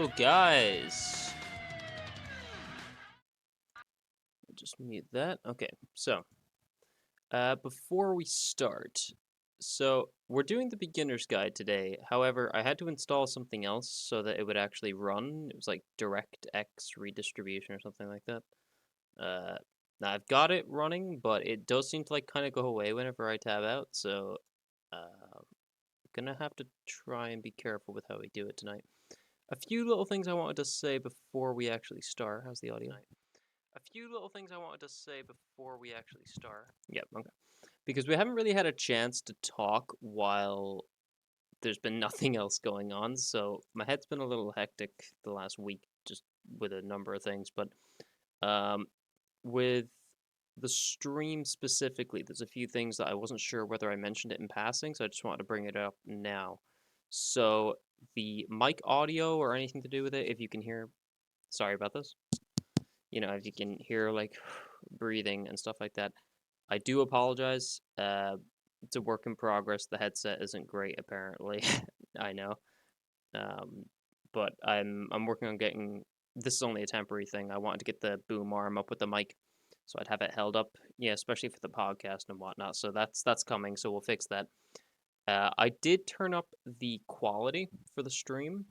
Hello, guys. I'll just mute that. Okay, so before we start, we're doing the beginner's guide today. However, I had to install something else so that it would actually run. It was like DirectX redistribution or something like that. Now I've got it running, but it does seem to like kind of go away whenever I tab out. So I'm gonna have to try and be careful with how we do it tonight. A few little things I wanted to say before we actually start. How's the audio? A few little things I wanted to say before we actually start. Yep, okay. Because we haven't really had a chance to talk while there's been nothing else going on, so my head's been a little hectic the last week just with a number of things, but um with the stream specifically, there's a few things that I wasn't sure whether I mentioned it in passing, so I just wanted to bring it up now. So the mic audio or anything to do with it, if you can hear, sorry about this. If you can hear like breathing and stuff like that, I do apologize. It's a work in progress. The headset isn't great, apparently. I know, um, but I'm working on getting. This is only a temporary thing. I wanted to get the boom arm up with the mic, so I'd have it held up. Yeah, especially for the podcast and whatnot. So that's coming. So we'll fix that. I did turn up the quality for the stream,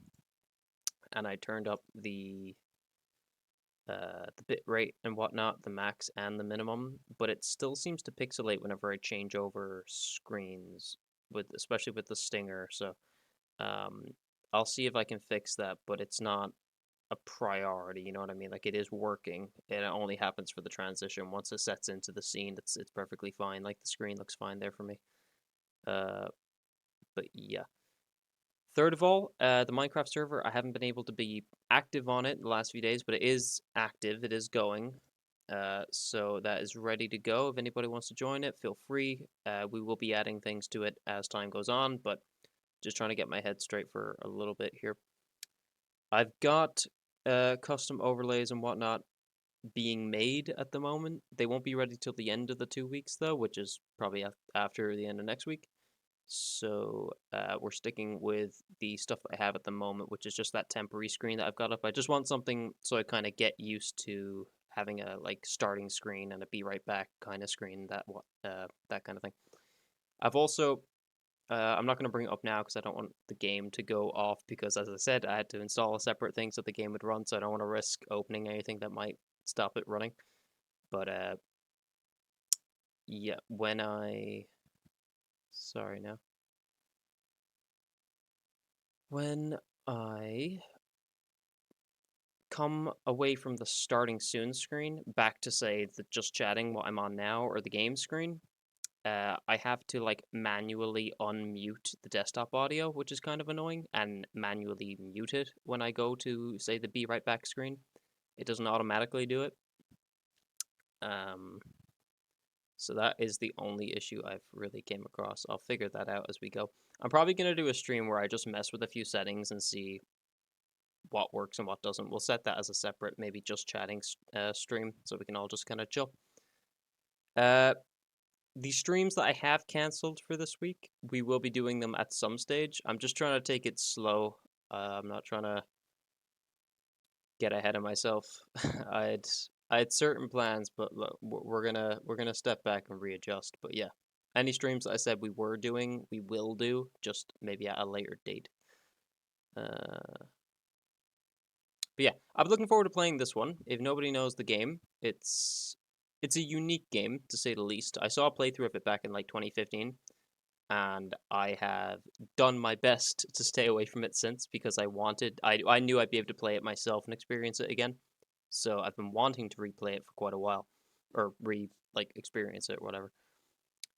and I turned up the bit rate and whatnot, the max and the minimum, but it still seems to pixelate whenever I change over screens, especially with the Stinger. So um, I'll see if I can fix that, but it's not a priority. You know what I mean? Like it is working, and it only happens for the transition. Once it sets into the scene, it's perfectly fine. Like the screen looks fine there for me. Uh, but yeah. Third of all, the Minecraft server, I haven't been able to be active on it the last few days, but it is active. It is going. So that is ready to go. If anybody wants to join it, feel free. We will be adding things to it as time goes on, but just trying to get my head straight for a little bit here. I've got custom overlays and whatnot being made at the moment. They won't be ready till the end of the 2 weeks, though, which is probably after the end of next week. So we're sticking with the stuff I have at the moment, which is just that temporary screen that I've got up. I just want something so I kind of get used to having a like starting screen and a be right back kind of screen, that kind of thing. I've also I'm not going to bring it up now because I don't want the game to go off because, as I said, I had to install a separate thing so the game would run, so I don't want to risk opening anything that might stop it running. But yeah, sorry now. When I come away from the starting soon screen back to say the just chatting what I'm on now or the game screen, I have to like manually unmute the desktop audio, which is kind of annoying, and manually mute it when I go to say the be right back screen. It doesn't automatically do it. Um, so that is the only issue I've really came across. I'll figure that out as we go. I'm probably gonna do a stream where I just mess with a few settings and see what works and what doesn't. We'll set that as a separate, maybe just chatting stream, so we can all just kind of chill. The streams that I have cancelled for this week, we will be doing them at some stage. I'm just trying to take it slow. I'm not trying to get ahead of myself. I had certain plans, but look, we're gonna step back and readjust. But yeah, any streams I said we were doing, we will do, just maybe at a later date. But yeah, I'm looking forward to playing this one. If nobody knows the game, it's a unique game to say the least. I saw a playthrough of it back in like 2015, and I have done my best to stay away from it since because I knew I'd be able to play it myself and experience it again. So I've been wanting to replay it for quite a while, or experience it or whatever.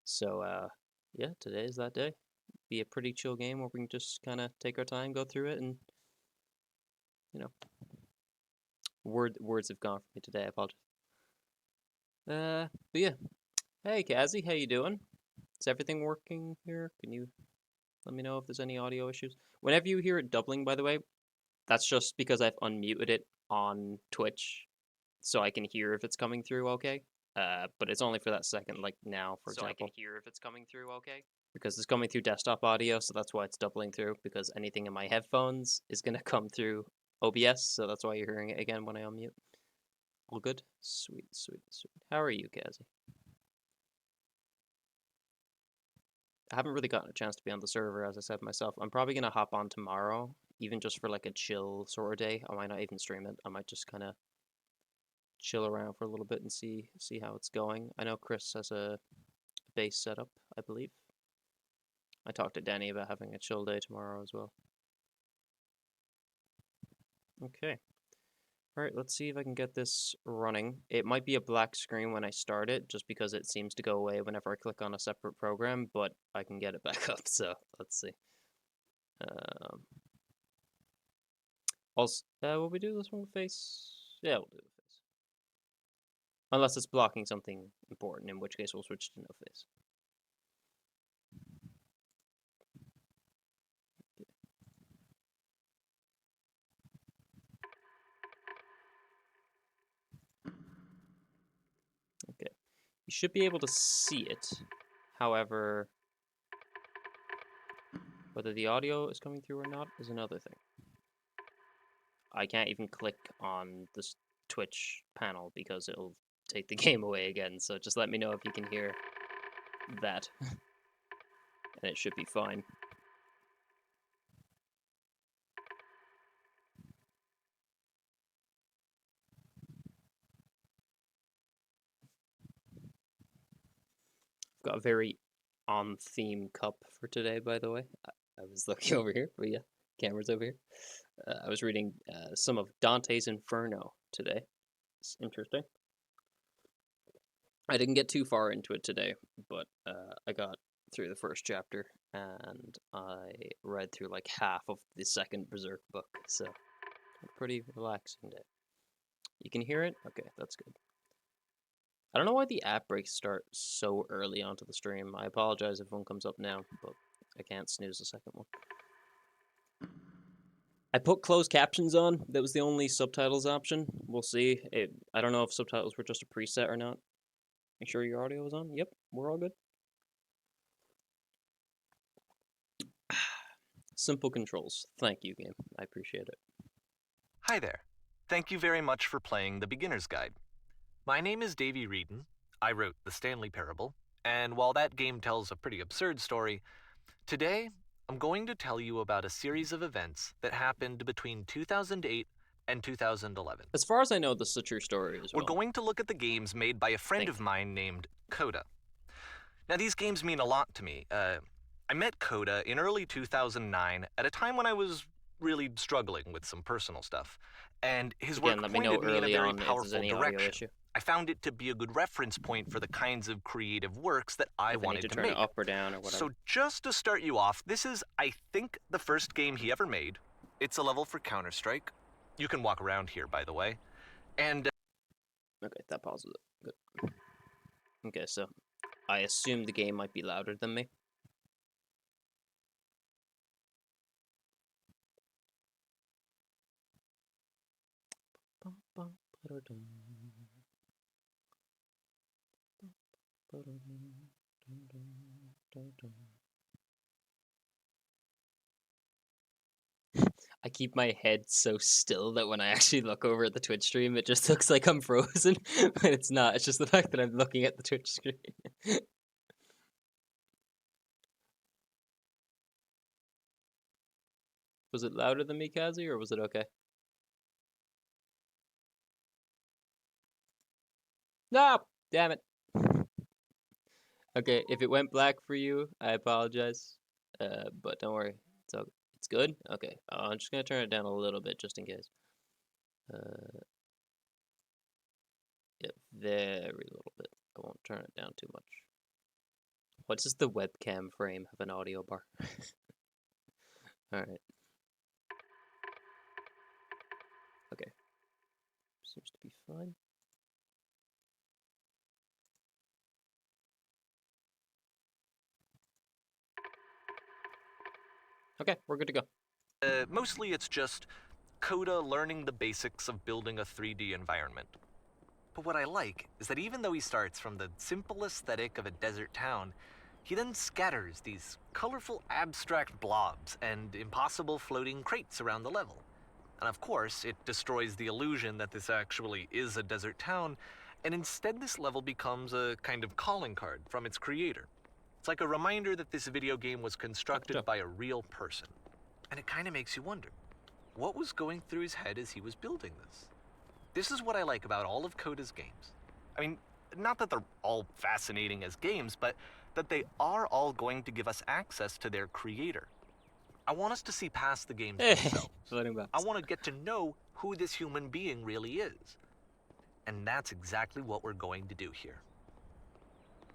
So yeah, today is that day. Be a pretty chill game where we can just kind of take our time, go through it, and you know, words have gone for me today. I apologize. But yeah. Hey, Kazi, how you doing? Is everything working here? Can you let me know if there's any audio issues? Whenever you hear it doubling, by the way, that's just because I've unmuted it on Twitch, so I can hear if it's coming through okay. But it's only for that second, like now, for example. So I can hear if it's coming through okay. Because it's coming through desktop audio, so that's why it's doubling through. Because anything in my headphones is gonna come through OBS, so that's why you're hearing it again when I unmute. All good? Sweet, sweet, sweet. How are you, Kazi? I haven't really gotten a chance to be on the server, as I said myself. I'm probably going to hop on tomorrow, even just for like a chill sort of day. I might not even stream it. I might just kind of chill around for a little bit and see how it's going. I know Chris has a base setup, I believe. I talked to Danny about having a chill day tomorrow as well. Okay. Alright, let's see if I can get this running. It might be a black screen when I start it, just because it seems to go away whenever I click on a separate program, but I can get it back up, so let's see. Also, will we do this one with face? Yeah, we'll do it with face. Unless it's blocking something important, in which case we'll switch to no face. Okay. You should be able to see it. However, whether the audio is coming through or not is another thing. I can't even click on this Twitch panel because it'll take the game away again, so just let me know if you can hear that. And it should be fine. I've got a very on-theme cup for today, by the way. I was looking over here, but yeah, camera's over here. I was reading some of Dante's Inferno today. It's interesting. I didn't get too far into it today, but I got through the first chapter, and I read through like half of the second Berserk book, so a pretty relaxing day. You can hear it? Okay, that's good. I don't know why the app breaks start so early onto the stream. I apologize if one comes up now, but I can't snooze the second one. I put closed captions on. That was the only subtitles option. We'll see. I don't know if subtitles were just a preset or not. Make sure your audio is on. Yep, we're all good. Simple controls. Thank you, game. I appreciate it. Hi there. Thank you very much for playing The Beginner's Guide. My name is Davey Reedon. I wrote The Stanley Parable, and while that game tells a pretty absurd story, today I'm going to tell you about a series of events that happened between 2008 and 2011. As far as I know, this is a true story as well. We're going to look at the games made by a friend of mine named Coda. Now, these games mean a lot to me. I met Coda in early 2009 at a time when I was really struggling with some personal stuff, and his work pointed me in a very powerful direction. I found it to be a good reference point for the kinds of creative works that I wanted to make. Turn it up or down or whatever. So just to start you off, this is, I think, the first game he ever made. It's a level for Counter-Strike. You can walk around here, by the way. And okay, that pauses it. Good. Okay, so I assume the game might be louder than me. I keep my head so still that when I actually look over at the Twitch stream, it just looks like I'm frozen, but it's not. It's just the fact that I'm looking at the Twitch screen. Was it louder than me, Kazi, or was it okay? No! Damn it. Okay, if it went black for you, I apologize. But don't worry. It's good? Okay. I'm just gonna turn it down a little bit just in case. Yeah, very little bit. I won't turn it down too much. What does the webcam frame have an audio bar? Alright. Okay. Seems to be fine. Okay, we're good to go. Mostly it's just Coda learning the basics of building a 3D environment. But what I like is that even though he starts from the simple aesthetic of a desert town, he then scatters these colorful abstract blobs and impossible floating crates around the level. And of course, it destroys the illusion that this actually is a desert town, and instead this level becomes a kind of calling card from its creator. It's like a reminder that this video game was constructed by a real person. And it kind of makes you wonder, what was going through his head as he was building this? This is what I like about all of Coda's games. I mean, not that they're all fascinating as games, but that they are all going to give us access to their creator. I want us to see past the games themselves. I want to get to know who this human being really is. And that's exactly what we're going to do here.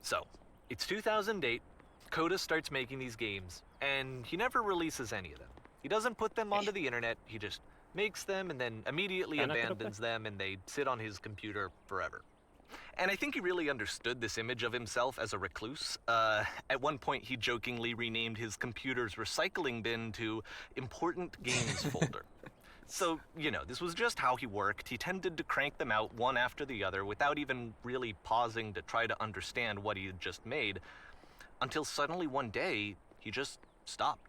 So, it's 2008, Coda starts making these games, and he never releases any of them. He doesn't put them onto the internet, he just makes them and then immediately abandons them, and they sit on his computer forever. And I think he really understood this image of himself as a recluse. At one point, he jokingly renamed his computer's recycling bin to Important Games Folder. So, you know, this was just how he worked. He tended to crank them out one after the other without even really pausing to try to understand what he had just made, until suddenly one day, he just stopped.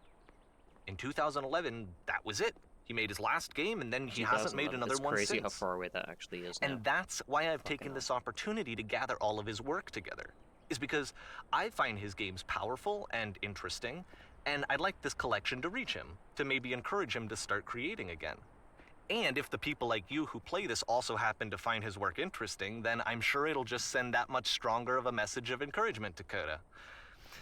In 2011, that was it. He made his last game, and then he hasn't made another one since. It's crazy how far away that actually is now. And that's why I've taken this opportunity to gather all of his work together, is because I find his games powerful and interesting, and I'd like this collection to reach him, to maybe encourage him to start creating again. And if the people like you who play this also happen to find his work interesting, then I'm sure it'll just send that much stronger of a message of encouragement to Coda.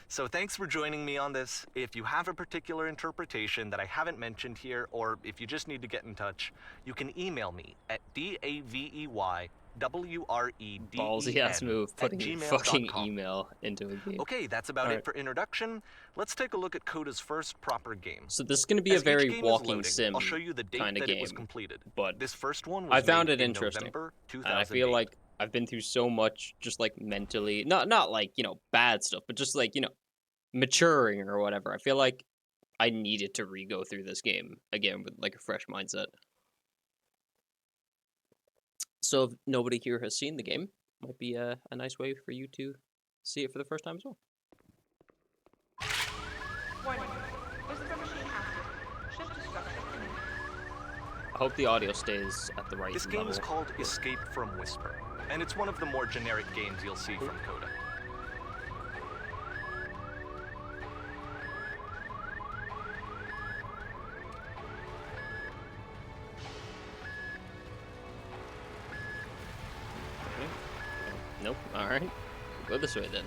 So thanks for joining me on this. If you have a particular interpretation that I haven't mentioned here, or if you just need to get in touch, you can email me at DAVEYWREDEN ballsy-ass move, putting your fucking email into a game. Okay, that's about it for introduction. Let's take a look at Coda's first proper game. So this is going to be a very walking sim I'll show you the date kind of that game. It was completed. But this first one was I found made it in interesting. November 2008. And I feel like I've been through so much, just like mentally, not like, you know, bad stuff, but just like, you know, maturing or whatever. I feel like I needed to re-go through this game again with like a fresh mindset. So if nobody here has seen the game, might be a nice way for you to see it for the first time as well. Warning. Whisper machine active. Shift destruction imminent. I hope the audio stays at the right This game level. is called Escape from Whisper, and it's one of the more generic games you'll see from Coda. Okay. Nope. Alright. Go this way then.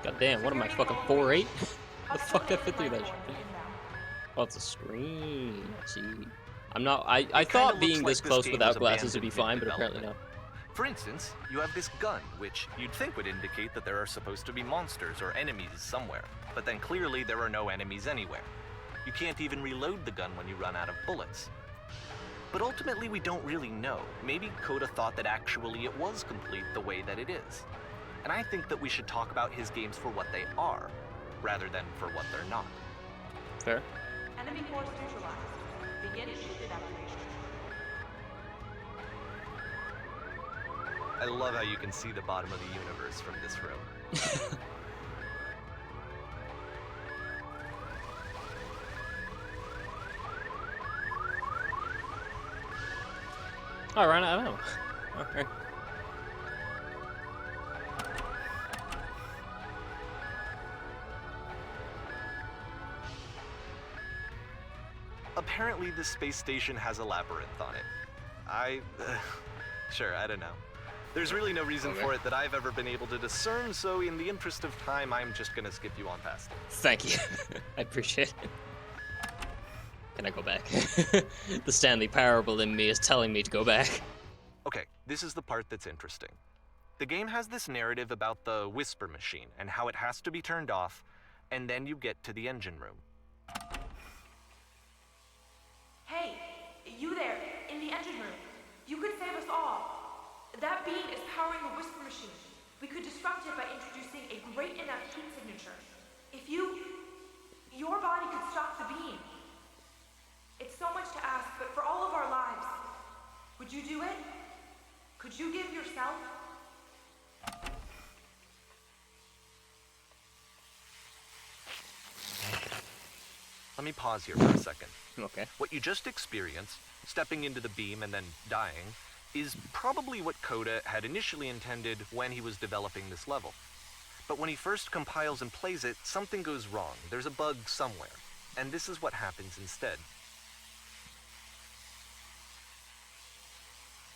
God damn, what am I, fucking 4'8"? The fuck I fit through that shit? Oh, it's a screen. See, I'm not. I thought being this close without glasses would be fine, but apparently not. For instance, you have this gun, which you'd think would indicate that there are supposed to be monsters or enemies somewhere, but then clearly there are no enemies anywhere. You can't even reload the gun when you run out of bullets. But ultimately we don't really know. Maybe Coda thought that actually it was complete the way that it is. And I think that we should talk about his games for what they are, rather than for what they're not. Fair. Enemy force neutralized. Begin shield evacuation. I love how you can see the bottom of the universe from this room. Oh, right, I don't know. Okay. Apparently this space station has a labyrinth on it. Sure, I don't know. There's really no reason for it that I've ever been able to discern, so in the interest of time, I'm just gonna skip you on past it. Thank you. I appreciate it. Can I go back? The Stanley Parable in me is telling me to go back. Okay, this is the part that's interesting. The game has this narrative about the Whisper machine and how it has to be turned off, and then you get to the engine room. Hey, you there, in the engine room. You could save us all. That beam is powering the Whisper machine. We could disrupt it by introducing a great enough heat signature. If your body could stop the beam. It's so much to ask, but for all of our lives, would you do it? Could you give yourself? Let me pause here for a second. Okay. What you just experienced, stepping into the beam and then dying, is probably what Coda had initially intended when he was developing this level. But when he first compiles and plays it, something goes wrong. There's a bug somewhere. And this is what happens instead.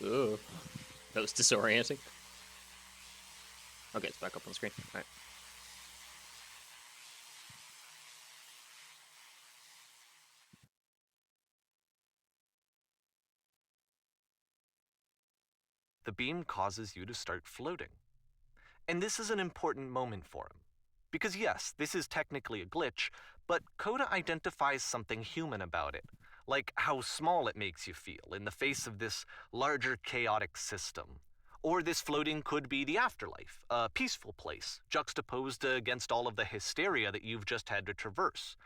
Ooh. That was disorienting. Okay, it's back up on the screen. Alright. The beam causes you to start floating. And this is an important moment for him. Because yes, this is technically a glitch, but Coda identifies something human about it, like how small it makes you feel in the face of this larger chaotic system. Or this floating could be the afterlife, a peaceful place, juxtaposed against all of the hysteria that you've just had to traverse.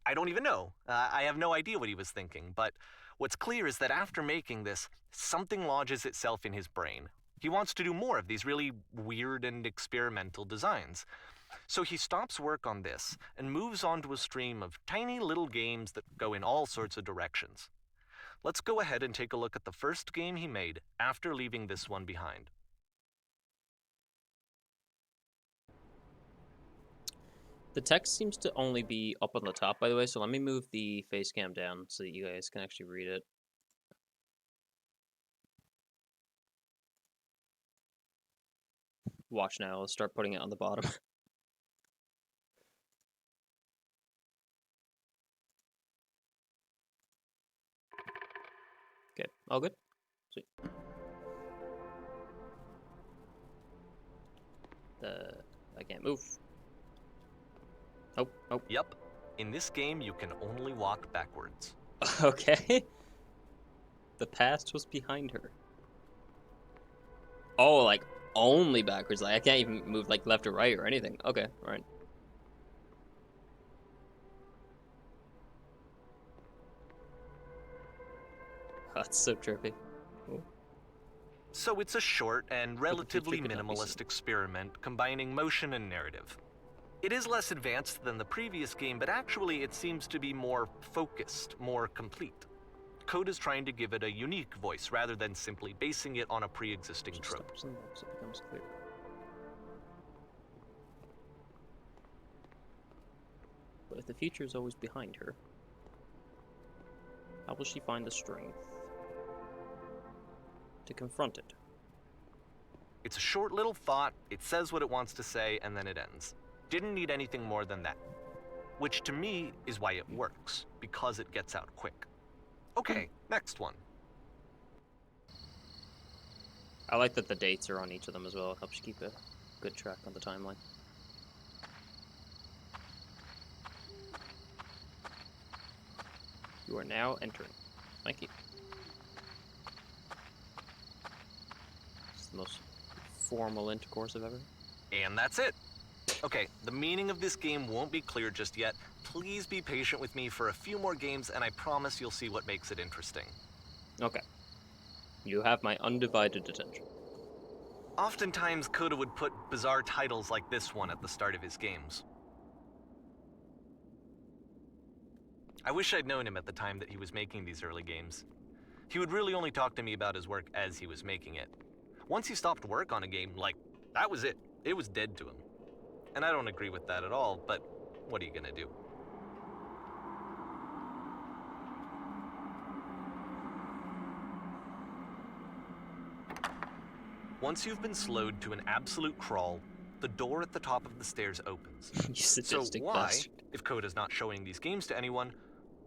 I don't even know. I have no idea what he was thinking, but what's clear is that after making this, something lodges itself in his brain. He wants to do more of these really weird and experimental designs. So he stops work on this and moves on to a stream of tiny little games that go in all sorts of directions. Let's go ahead and take a look at the first game he made after leaving this one behind. The text seems to only be up on the top, by the way, so let me move the face cam down so that you guys can actually read it. Watch now, I'll start putting it on the bottom. Okay, all good? Sweet. I can't move. Oh. Yep, in this game you can only walk backwards. Okay. The past was behind her. Oh, like, only backwards. Like, I can't even move, like, left or right or anything. Okay, right. That's so trippy. Ooh. So it's a short and relatively could not be minimalist seen. experiment combining motion and narrative. It is less advanced than the previous game, but actually it seems to be more focused, more complete. Coda's trying to give it a unique voice rather than simply basing it on a pre-existing Just trope. stops in the box, it becomes clear. But if the future is always behind her, how will she find the strength to confront it? It's a short little thought, it says what it wants to say, and then it ends. Didn't need anything more than that. Which to me is why it works, because it gets out quick. Okay, next one. I like that the dates are on each of them as well. It helps you keep a good track on the timeline. You are now entering. Thank you. It's the most formal intercourse I've ever. And that's it. Okay, the meaning of this game won't be clear just yet. Please be patient with me for a few more games, and I promise you'll see what makes it interesting. Okay. You have my undivided attention. Oftentimes, Coda would put bizarre titles like this one at the start of his games. I wish I'd known him at the time that he was making these early games. He would really only talk to me about his work as he was making it. Once he stopped work on a game, like, that was it. It was dead to him. And I don't agree with that at all, but what are you gonna do? Once you've been slowed to an absolute crawl, the door at the top of the stairs opens. You So sadistic why, bastard. if Coda's not showing these games to anyone,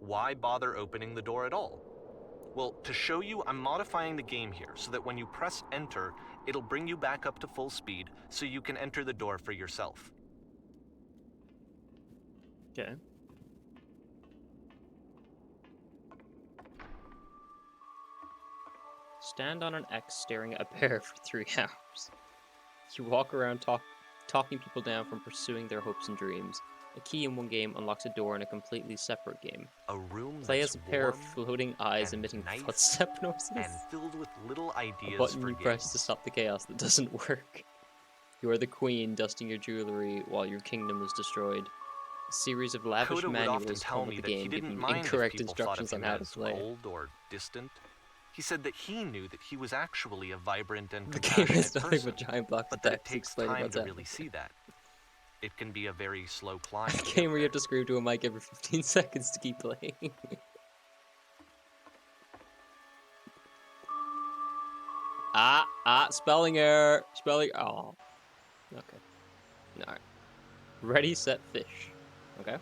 why bother opening the door at all? Well, to show you, I'm modifying the game here so that when you press enter, it'll bring you back up to full speed so you can enter the door for yourself. Okay. Stand on an X staring at a bear for 3 hours. You walk around talking people down from pursuing their hopes and dreams. A key in one game unlocks a door in a completely separate game. A room Play that's as a pair of warm floating eyes and emitting nice footstep noises. and filled with little A ideas button for you press games. to stop the chaos that doesn't work. You are the queen, dusting your jewelry while your kingdom is destroyed. A series of lavish Coda would often manuals tell come me with the that he game, didn't giving you mind if incorrect people thought of instructions on him how to as play. cold or distant. He said that he knew that he was actually a vibrant and The game compassionate is nothing person, but giant blocks but of that it text takes explaining time what's to happening. really see that. It can be a very slow climb. A to get game where you there. have to scream to a mic every 15 seconds to keep playing. Spelling error. Spelling. Oh. Okay. Alright. Ready, set, fish. Okay.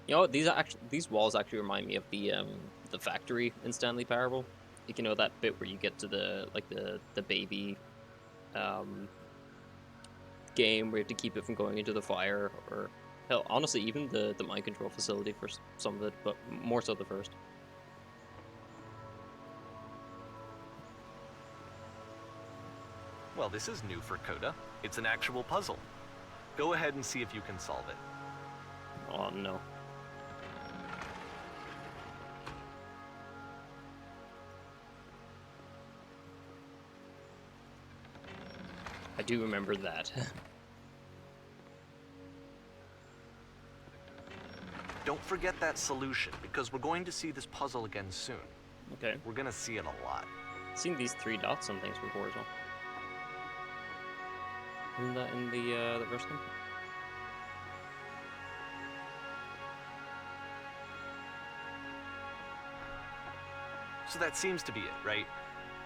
You know what? These walls actually remind me of the factory in Stanley Parable. You know that bit where you get to the baby game where you have to keep it from going into the fire, or hell, honestly, even the mind control facility for some of it, but more so the first. Well, this is new for Coda. It's an actual puzzle. Go ahead and see if you can solve it. Oh no. I do remember that. Don't forget that solution, because we're going to see this puzzle again soon. Okay. We're gonna see it a lot. I've seen these 3 dots on things before as well. Isn't that in the first one? So that seems to be it, right?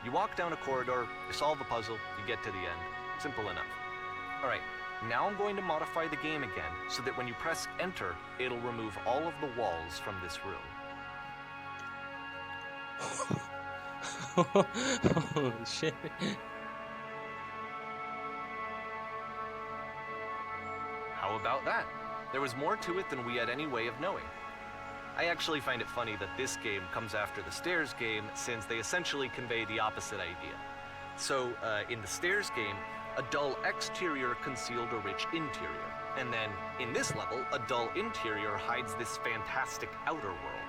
You walk down a corridor, you solve the puzzle, you get to the end. Simple enough. All right, now I'm going to modify the game again so that when you press enter, it'll remove all of the walls from this room. Holy shit. How about that? There was more to it than we had any way of knowing. I actually find it funny that this game comes after the Stairs game, since they essentially convey the opposite idea. So, in the Stairs game, a dull exterior concealed a rich interior. And then, in this level, a dull interior hides this fantastic outer world.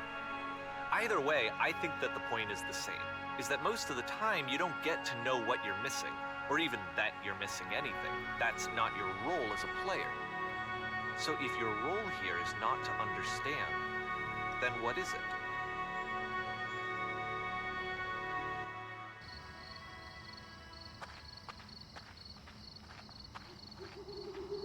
Either way, I think that the point is the same, is that most of the time you don't get to know what you're missing, or even that you're missing anything. That's not your role as a player. So if your role here is not to understand, then what is it?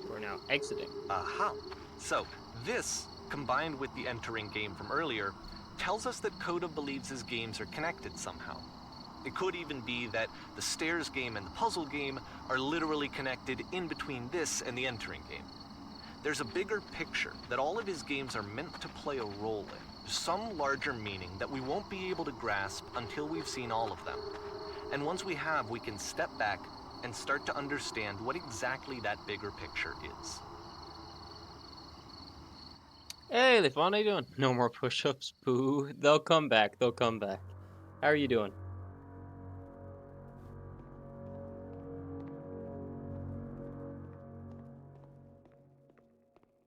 We're now exiting. Aha! So, this, combined with the entering game from earlier, tells us that Coda believes his games are connected somehow. It could even be that the Stairs game and the puzzle game are literally connected in between this and the entering game. There's a bigger picture that all of his games are meant to play a role in, some larger meaning that we won't be able to grasp until we've seen all of them. And once we have, we can step back and start to understand what exactly that bigger picture is. Hey, Lefon, how you doing? No more push-ups, boo. They'll come back, they'll come back. How are you doing?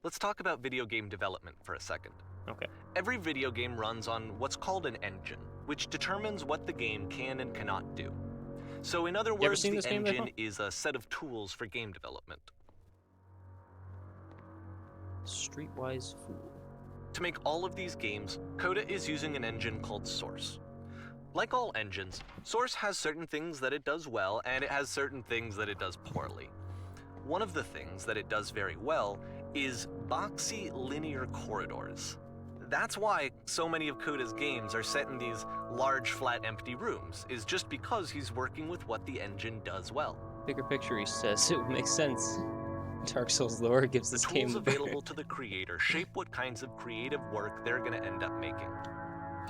Let's talk about video game development for a second. Okay. Every video game runs on what's called an engine, which determines what the game can and cannot do. So in other ever words, seen the this game, engine Lefon? is a set of tools for game development. Streetwise Fool. To make all of these games, Coda is using an engine called Source. Like all engines, Source has certain things that it does well, and it has certain things that it does poorly. One of the things that it does very well is boxy linear corridors. That's why so many of Coda's games are set in these large, flat, empty rooms, is just because he's working with what the engine does well. Bigger picture, he says. It would make sense. Dark Souls lore gives The this game tools the available to the creator shape what kinds of creative work they're going to end up making.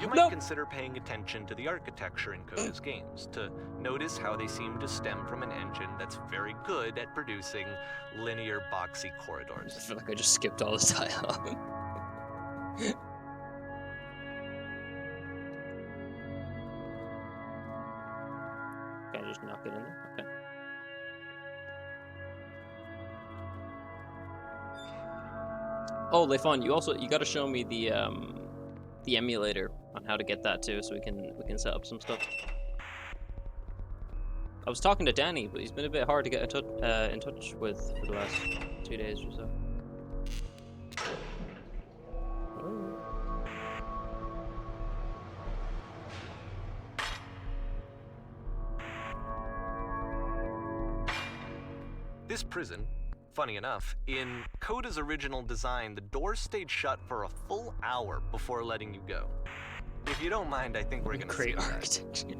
You might Nope. consider paying attention to the architecture in Coda's games, to notice how they seem to stem from an engine that's very good at producing linear, boxy I corridors. feel like I just skipped all this dialogue. just knock it in there. Okay. Oh, Leifon, you got to show me the emulator on how to get that too, so we can set up some stuff. I was talking to Danny, but he's been a bit hard to get in touch with for the last 2 days or so. Oh. This prison, funny enough, in Coda's original design, the doors stayed shut for a full hour before letting you go. If you don't mind, I think we're gonna Great see that. architecture.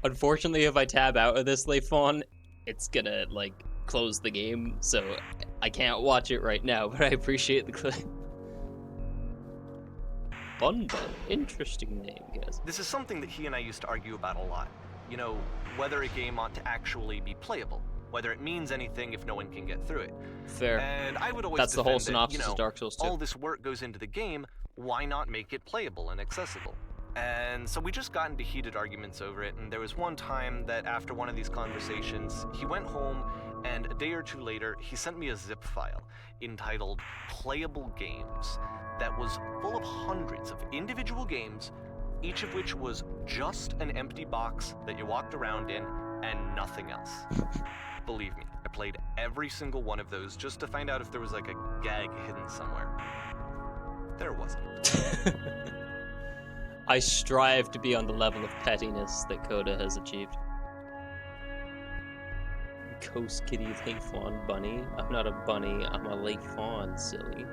Unfortunately, if I tab out of this, Leifon, it's gonna like close the game, so I can't watch it right now. But I appreciate the clip. Bun Bun, interesting name, guys. This is something that he and I used to argue about a lot. You know, whether a game ought to actually be playable, whether it means anything if no one can get through it. Fair. And I would always That's the whole defend synopsis that, you know, of Dark Souls 2. all this work goes into the game, why not make it playable and accessible? And so we just got into heated arguments over it, and there was one time that after one of these conversations, he went home, and a day or two later, he sent me a zip file entitled Playable Games that was full of hundreds of individual games, each of which was just an empty box that you walked around in and nothing else. Believe me, I played every single one of those just to find out if there was like a gag hidden somewhere. There wasn't. I strive to be on the level of pettiness that Coda has achieved. Coast Kitty Leifon bunny. I'm not a bunny, I'm a Leifon, silly.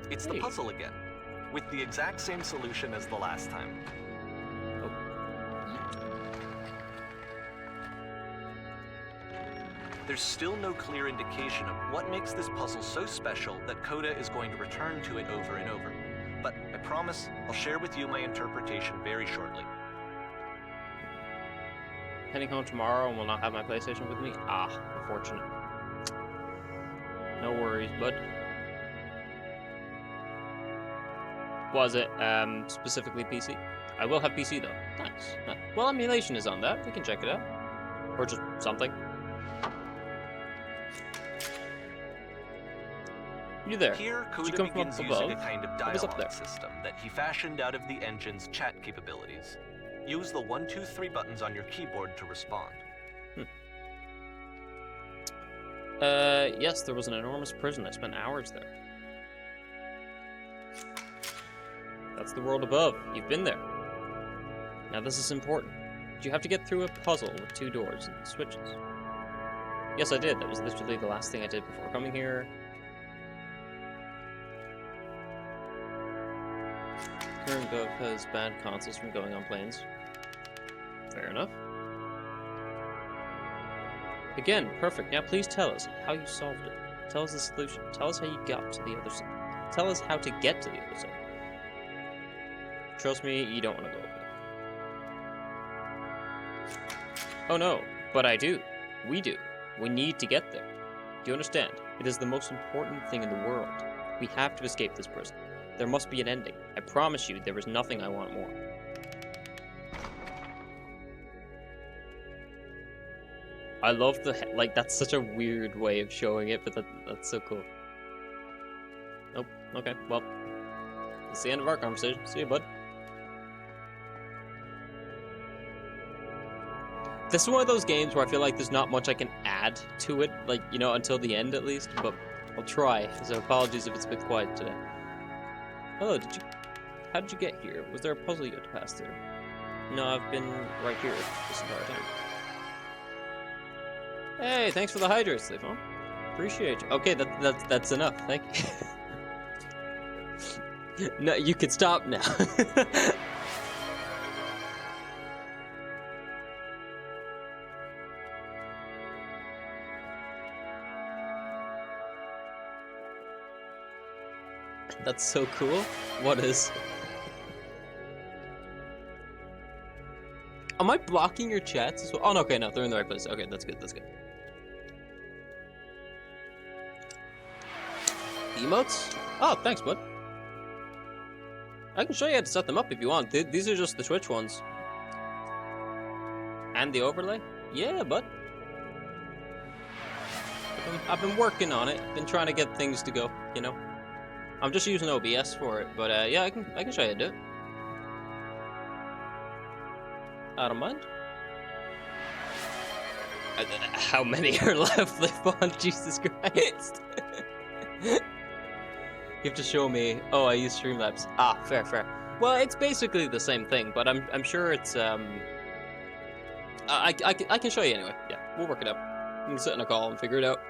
It's the puzzle again, with the exact same solution as the last time. There's still no clear indication of what makes this puzzle so special that Coda is going to return to it over and over. But I promise I'll share with you my interpretation very shortly. Heading home tomorrow and will not have my PlayStation with me? Ah, unfortunate. No worries, bud. Was it specifically PC? I will have PC though. Nice. Well, emulation is on that. We can check it out. Or just something. You there? Here, Did you Coda come from begins up using a above? kind of What is up there? dialogue system that he fashioned out of the engine's chat capabilities. Use the 1, 2, 3 buttons on your keyboard to respond. Yes, there was an enormous prison. I spent hours there. That's the world above. You've been there. Now this is important. Did you have to get through a puzzle with 2 doors and switches? Yes, I did. That was literally the last thing I did before coming here. Current Gov has banned consoles from going on planes. Fair enough. Again, perfect. Now please tell us how you solved it. Tell us the solution. Tell us how you got to the other side. Tell us how to get to the other side. Trust me, you don't want to go over there. Oh no, but I do. We do. We need to get there. Do you understand? It is the most important thing in the world. We have to escape this prison. There must be an ending. I promise you, there is nothing I want more. I love the, like, that's such a weird way of showing it, but that's so cool. Nope. Okay, well, that's the end of our conversation. See you, bud. This is one of those games where I feel like there's not much I can add to it, like, you know, until the end at least, but I'll try. So apologies if it's a bit quiet today. Hello, how did you get here? Was there a puzzle you had to pass through? No, I've been right here this entire time. Hey, thanks for the hydrates, Leifon. Appreciate you. Okay, that's enough. Thank you. No, you can stop now. That's so cool. What is? am I blocking your chats as well? Oh, no, okay, no, they're in the right place. Okay, that's good, that's good. Emotes? Oh, thanks, bud. I can show you how to set them up if you want. These are just the Twitch ones. And the overlay? Yeah, bud. I've been working on it. Been trying to get things to go, you know? I'm just using OBS for it, but yeah, I can show you how to do it. I don't mind. How many are left, Livon? Jesus Christ. You have to show me. Oh, I use Streamlabs. Ah, fair, fair. Well, it's basically the same thing, but I'm sure it's I can show you anyway. Yeah, we'll work it out. We can sit in a call and figure it out.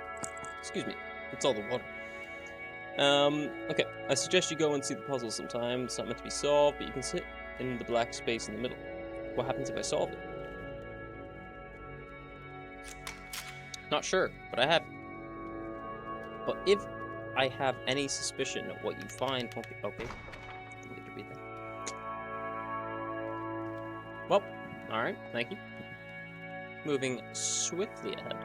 Excuse me. It's all the water. Okay. I suggest you go and see the puzzle sometime. It's not meant to be solved, but you can sit in the black space in the middle. What happens if I solve it? Not sure, but I have. But if I have any suspicion of what you find won't be okay. Didn't get to read that. Well, alright, thank you. Moving swiftly ahead.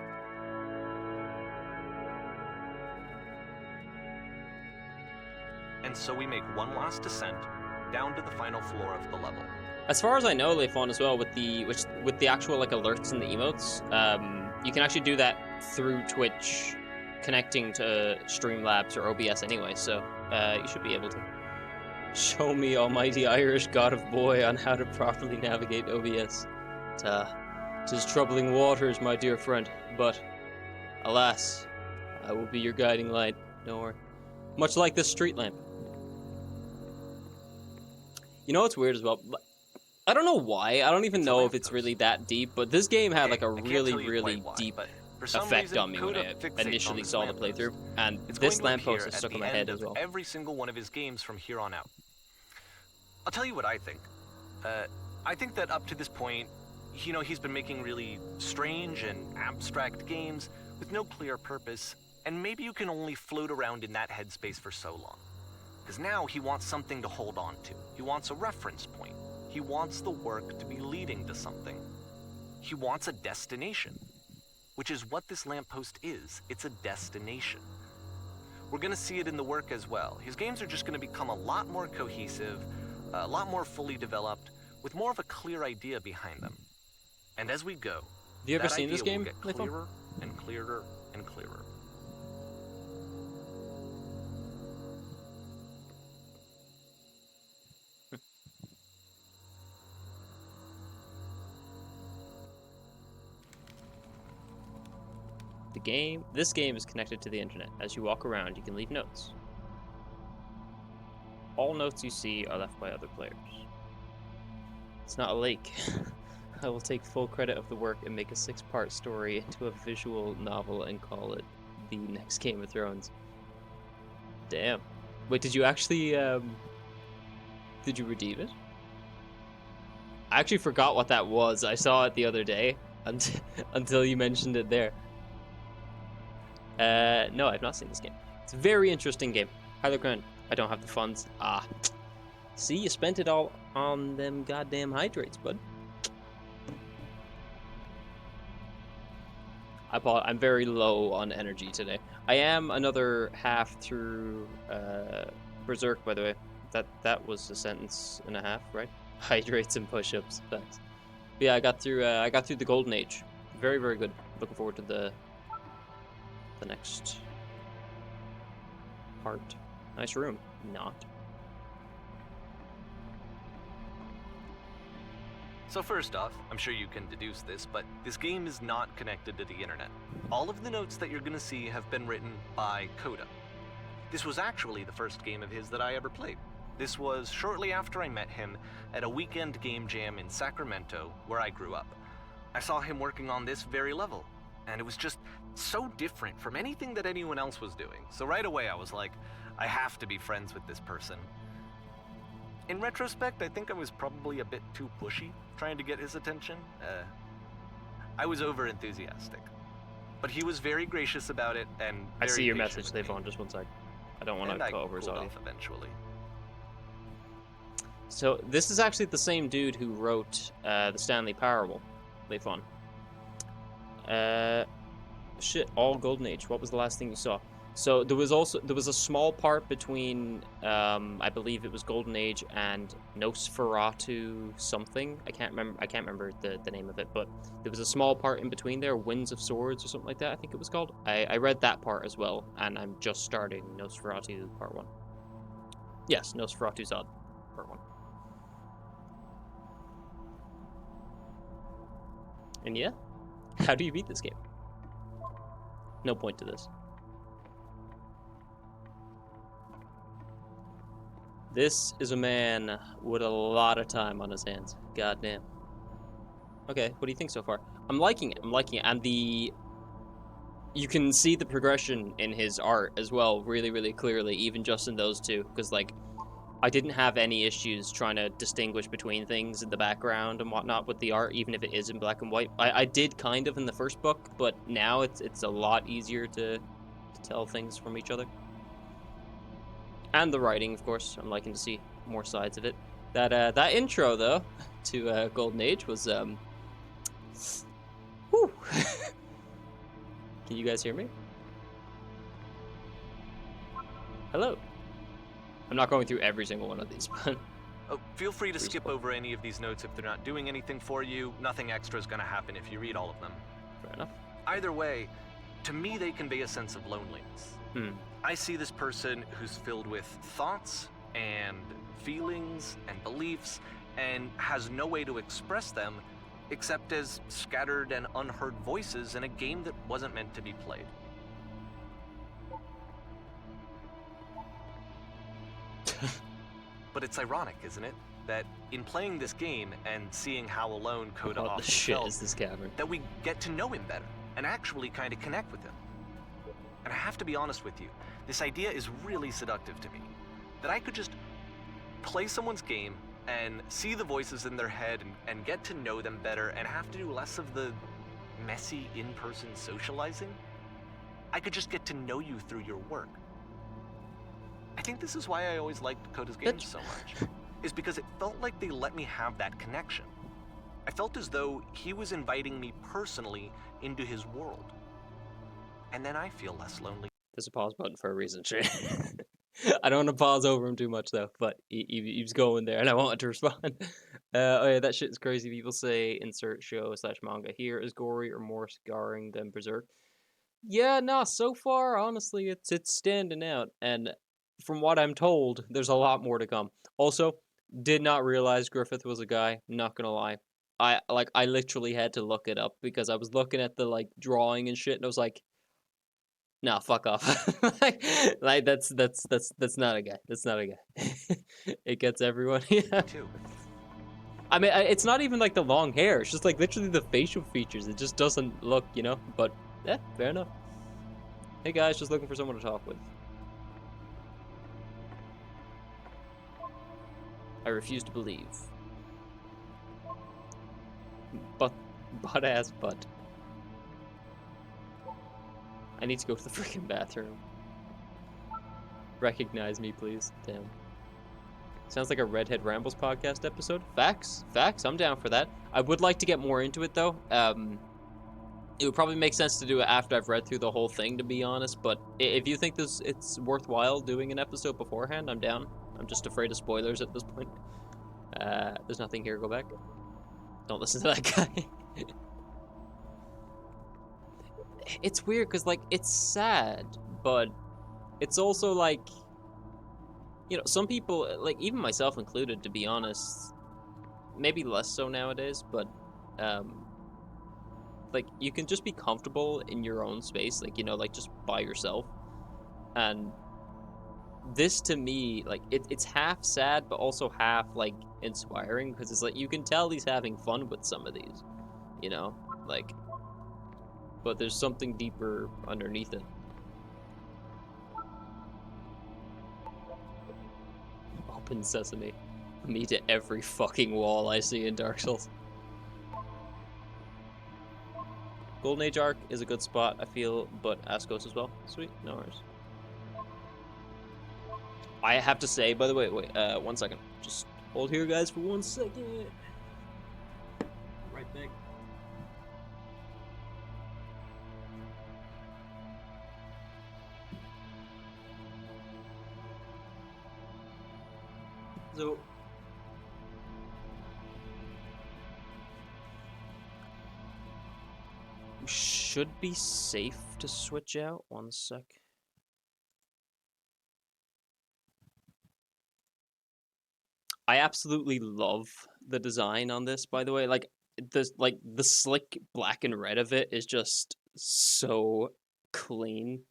And so we make one last descent down to the final floor of the level. As far as I know, Leifon, as well, with the actual like alerts and the emotes, you can actually do that through Twitch, connecting to Streamlabs or OBS anyway. So you should be able to. Show me, almighty Irish god of boy, on how to properly navigate OBS. 'Tis troubling waters, my dear friend. But alas, I will be your guiding light. Don't worry. Much like this street lamp. You know what's weird as well? I don't know why. I don't even know if it's really that deep, but this game had like a really deep effect on me when I initially saw the playthrough, and this lamppost is stuck in my head as well. Every single one of his games from here on out. I'll tell you what I think. I think that up to this point, you know, he's been making really strange and abstract games with no clear purpose, and maybe you can only float around in that headspace for so long. Because now he wants something to hold on to. He wants a reference point. He wants the work to be leading to something. He wants a destination, which is what this lamppost is. It's a destination. We're going to see it in the work as well. His games are just going to become a lot more cohesive, a lot more fully developed, with more of a clear idea behind them. And as we go, have you ever seen this game, will get clearer and clearer and clearer. This game is connected to the internet. As you walk around, you can leave notes. All notes you see are left by other players. It's not a lake. I will take full credit of the work and make a 6-part story into a visual novel and call it the next Game of Thrones. Damn. Wait, did you actually, did you redeem it? I actually forgot what that was. I saw it the other day until you mentioned it there. No, I've not seen this game. It's a very interesting game. Highly recommend. I don't have the funds. Ah. See, you spent it all on them goddamn hydrates, bud. I'm very low on energy today. I am another half through Berserk, by the way. That was a sentence and a half, right? Hydrates and push-ups. Thanks. But yeah, I got through the Golden Age. Very, very good. Looking forward to the next part. Nice room. Not. So first off, I'm sure you can deduce this, but this game is not connected to the internet. All of the notes that you're going to see have been written by Coda. This was actually the first game of his that I ever played. This was shortly after I met him at a weekend game jam in Sacramento, where I grew up. I saw him working on this very level, and it was just so different from anything that anyone else was doing. So right away I was like, I have to be friends with this person. In retrospect, I think I was probably a bit too pushy, trying to get his attention. I was over-enthusiastic. But he was very gracious about it, and I see your patient message, with me. Leifon. Just one sec. I don't want to cut over his audio. Eventually. So this is actually the same dude who wrote the Stanley Parable. They fun. Shit, all Golden Age. What was the last thing you saw? So there was a small part between I believe it was Golden Age and Nosferatu something. I can't remember the name of it, but there was a small part in between there, Winds of Swords or something like that, I think it was called. I read that part as well, and I'm just starting Nosferatu Part 1. Yes, Nosferatu Zod Part 1. And yeah, how do you beat this game? No point to this. This is a man with a lot of time on his hands. Goddamn. Okay, what do you think so far? I'm liking it. And you can see the progression in his art as well, really, really clearly, even just in those two. Because, like, I didn't have any issues trying to distinguish between things in the background and whatnot with the art, even if it is in black and white. I did kind of in the first book, but now it's a lot easier to tell things from each other. And the writing, of course. I'm liking to see more sides of it. That intro, though, to Golden Age was, whew. Can you guys hear me? Hello. I'm not going through every single one of these, but... Oh, feel free to skip over any of these notes if they're not doing anything for you. Nothing extra is going to happen if you read all of them. Fair enough. Either way, to me they convey a sense of loneliness. I see this person who's filled with thoughts and feelings and beliefs and has no way to express them except as scattered and unheard voices in a game that wasn't meant to be played. But it's ironic, isn't it? That in playing this game and seeing how alone Coda What often the shit felt, is this cavern? that we get to know him better and actually kind of connect with him. And I have to be honest with you, this idea is really seductive to me. That I could just play someone's game and see the voices in their head and get to know them better and have to do less of the messy in-person socializing. I could just get to know you through your work. I think this is why I always liked Coda's games so much, is because it felt like they let me have that connection. I felt as though he was inviting me personally into his world. And then I feel less lonely. There's a pause button for a reason, Shane. I don't want to pause over him too much, though, but he's going there, and I wanted to respond. Oh yeah, that shit's crazy. People say insert show/manga here is gory or more scarring than Berserk. Yeah, nah, so far, honestly, it's standing out, and from what I'm told, there's a lot more to come. Also, did not realize Griffith was a guy, not gonna lie. I literally had to look it up because I was looking at the, like, drawing and shit, and I was like, nah, fuck off. like that's not a guy. That's not a guy. It gets everyone. Yeah. Too. I mean, it's not even like the long hair. It's just like literally the facial features. It just doesn't look, you know. But yeah, fair enough. Hey guys, just looking for someone to talk with. I refuse to believe. Butt ass butt. I need to go to the freaking bathroom. Recognize me, please. Damn. Sounds like a Redhead Rambles podcast episode. Facts. I'm down for that. I would like to get more into it, though. It would probably make sense to do it after I've read through the whole thing, to be honest. But if you think it's worthwhile doing an episode beforehand, I'm down. I'm just afraid of spoilers at this point. There's nothing here. Go back. Don't listen to that guy. It's weird because, like, it's sad, but it's also like, you know, some people, like, even myself included, to be honest, maybe less so nowadays, but like, you can just be comfortable in your own space, like, you know, like, just by yourself. And this, to me, like, it's half sad, but also half, like, inspiring, because it's like, you can tell he's having fun with some of these, you know, like, but there's something deeper underneath it. Open sesame. Me to every fucking wall I see in Dark Souls. Golden Age arc is a good spot, I feel, but Ascos as well. Sweet, no worries. I have to say, by the way, wait, 1 second. Just Hold here, guys, for 1 second. Right back. So, we should be safe to switch out. 1 sec. I absolutely love the design on this, by the way. Like the slick black and red of it is just so clean.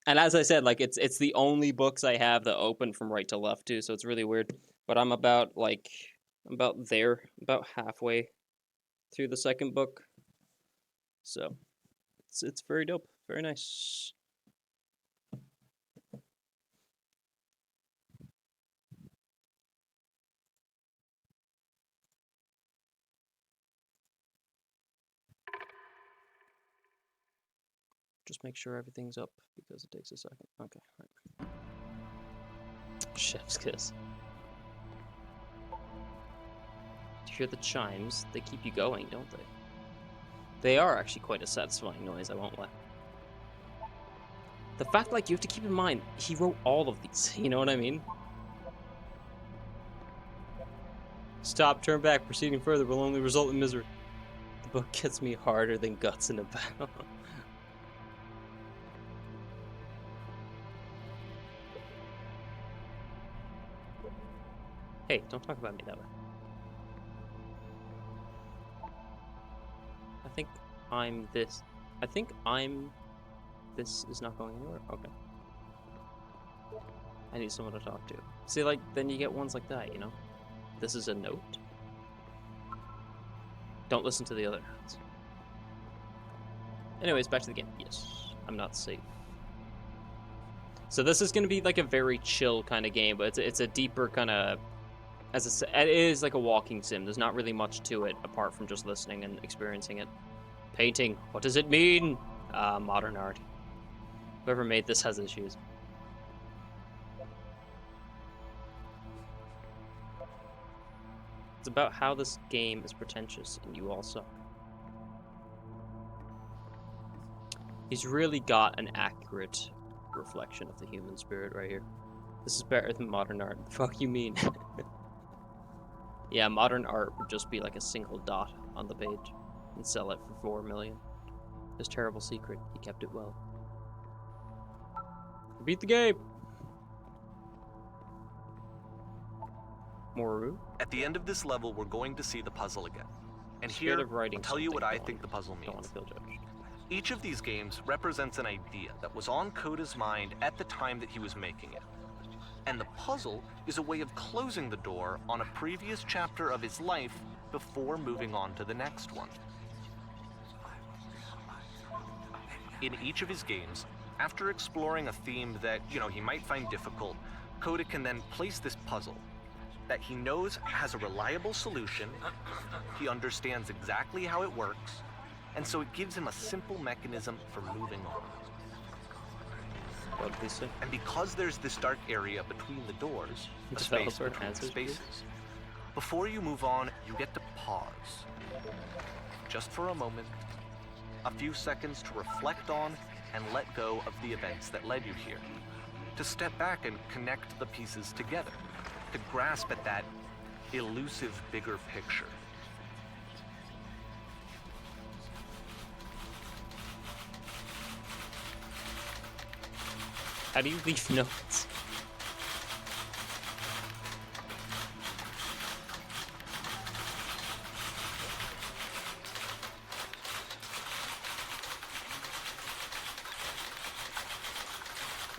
And as I said, like it's the only books I have that open from right to left too, so it's really weird. But I'm about about halfway through the second book. So it's very dope. Very nice. Just make sure everything's up because it takes a second. Okay. Right. Chef's kiss. Do you hear the chimes? They keep you going, don't they? They are actually quite a satisfying noise, I won't lie. The fact, like, you have to keep in mind, he wrote all of these, you know what I mean? Stop, turn back, proceeding further will only result in misery. The book gets me harder than guts in a battle. Hey, don't talk about me that way. I think I'm this. I think I'm... This is not going anywhere? Okay. I need someone to talk to. See, like, then you get ones like that, you know? This is a note. Don't listen to the other notes. Anyways, back to the game. Yes, I'm not safe. So this is going to be like a very chill kind of game, but it's a deeper kind of... As it is like a walking sim. There's not really much to it apart from just listening and experiencing it. Painting. What does it mean? Modern art. Whoever made this has issues. It's about how this game is pretentious and you all suck. He's really got an accurate reflection of the human spirit right here. This is better than modern art. The fuck you mean? Yeah, modern art would just be like a single dot on the page and sell it for 4 million. His terrible secret, he kept it well. Beat the game! Moru? At the end of this level, we're going to see the puzzle again. And Scared here, of writing I'll tell you what something. I think the puzzle Don't want means. to feel judged. Each of these games represents an idea that was on Coda's mind at the time that he was making it. And the puzzle is a way of closing the door on a previous chapter of his life before moving on to the next one. In each of his games, after exploring a theme that, he might find difficult, Coda can then place this puzzle that he knows has a reliable solution, he understands exactly how it works, and so it gives him a simple mechanism for moving on. What did he say? And because there's this dark area between the doors, a space Developer between answers, please. spaces, before you move on, you get to pause. Just for a moment, a few seconds to reflect on and let go of the events that led you here. To step back and connect the pieces together. To grasp at that elusive bigger picture. How do you leave notes?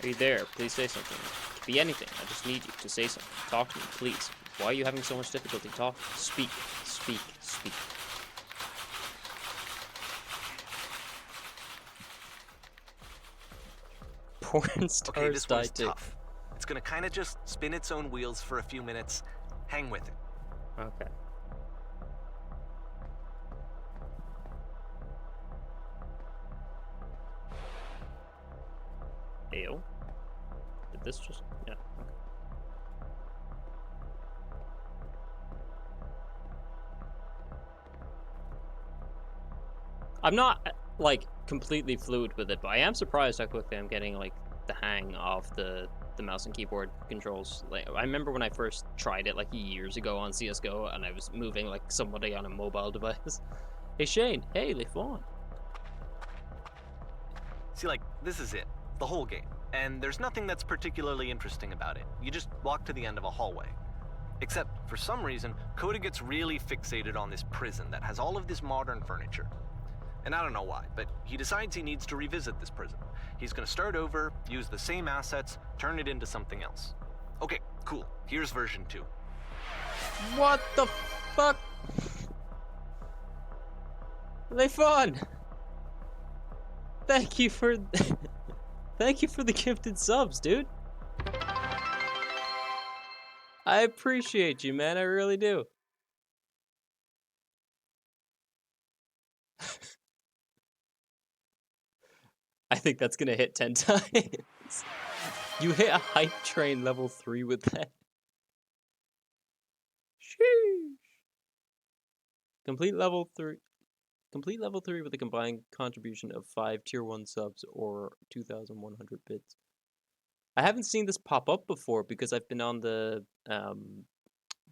Are you there? Please say something. It could be anything. I just need you to say something. Talk to me, please. Why are you having so much difficulty talking? Speak. Speak. Speak. Porn stars Okay, this one's die too. tough. It's gonna kind of just spin its own wheels for a few minutes. Hang with it. Okay. Ew. Did this just... Yeah. Okay. I'm not like completely fluid with it, but I am surprised how quickly I'm getting like the hang of the mouse and keyboard controls. Like I remember when I first tried it like years ago on CS:GO, and I was moving like somebody on a mobile device. Hey Shane, hey LeFawn. See, like, this is it. The whole game. And there's nothing that's particularly interesting about it. You just walk to the end of a hallway. Except, for some reason, Coda gets really fixated on this prison that has all of this modern furniture. And I don't know why, but he decides he needs to revisit this prison. He's gonna start over, use the same assets, turn it into something else. Okay, cool. Here's version 2. What the fuck? LeFawn! Thank you for the gifted subs, dude. I appreciate you, man. I really do. I think that's gonna hit 10 times. You hit a hype train level 3 with that. Sheesh. Complete level 3 with a combined contribution of 5 tier 1 subs or 2,100 bits. I haven't seen this pop up before because I've been on the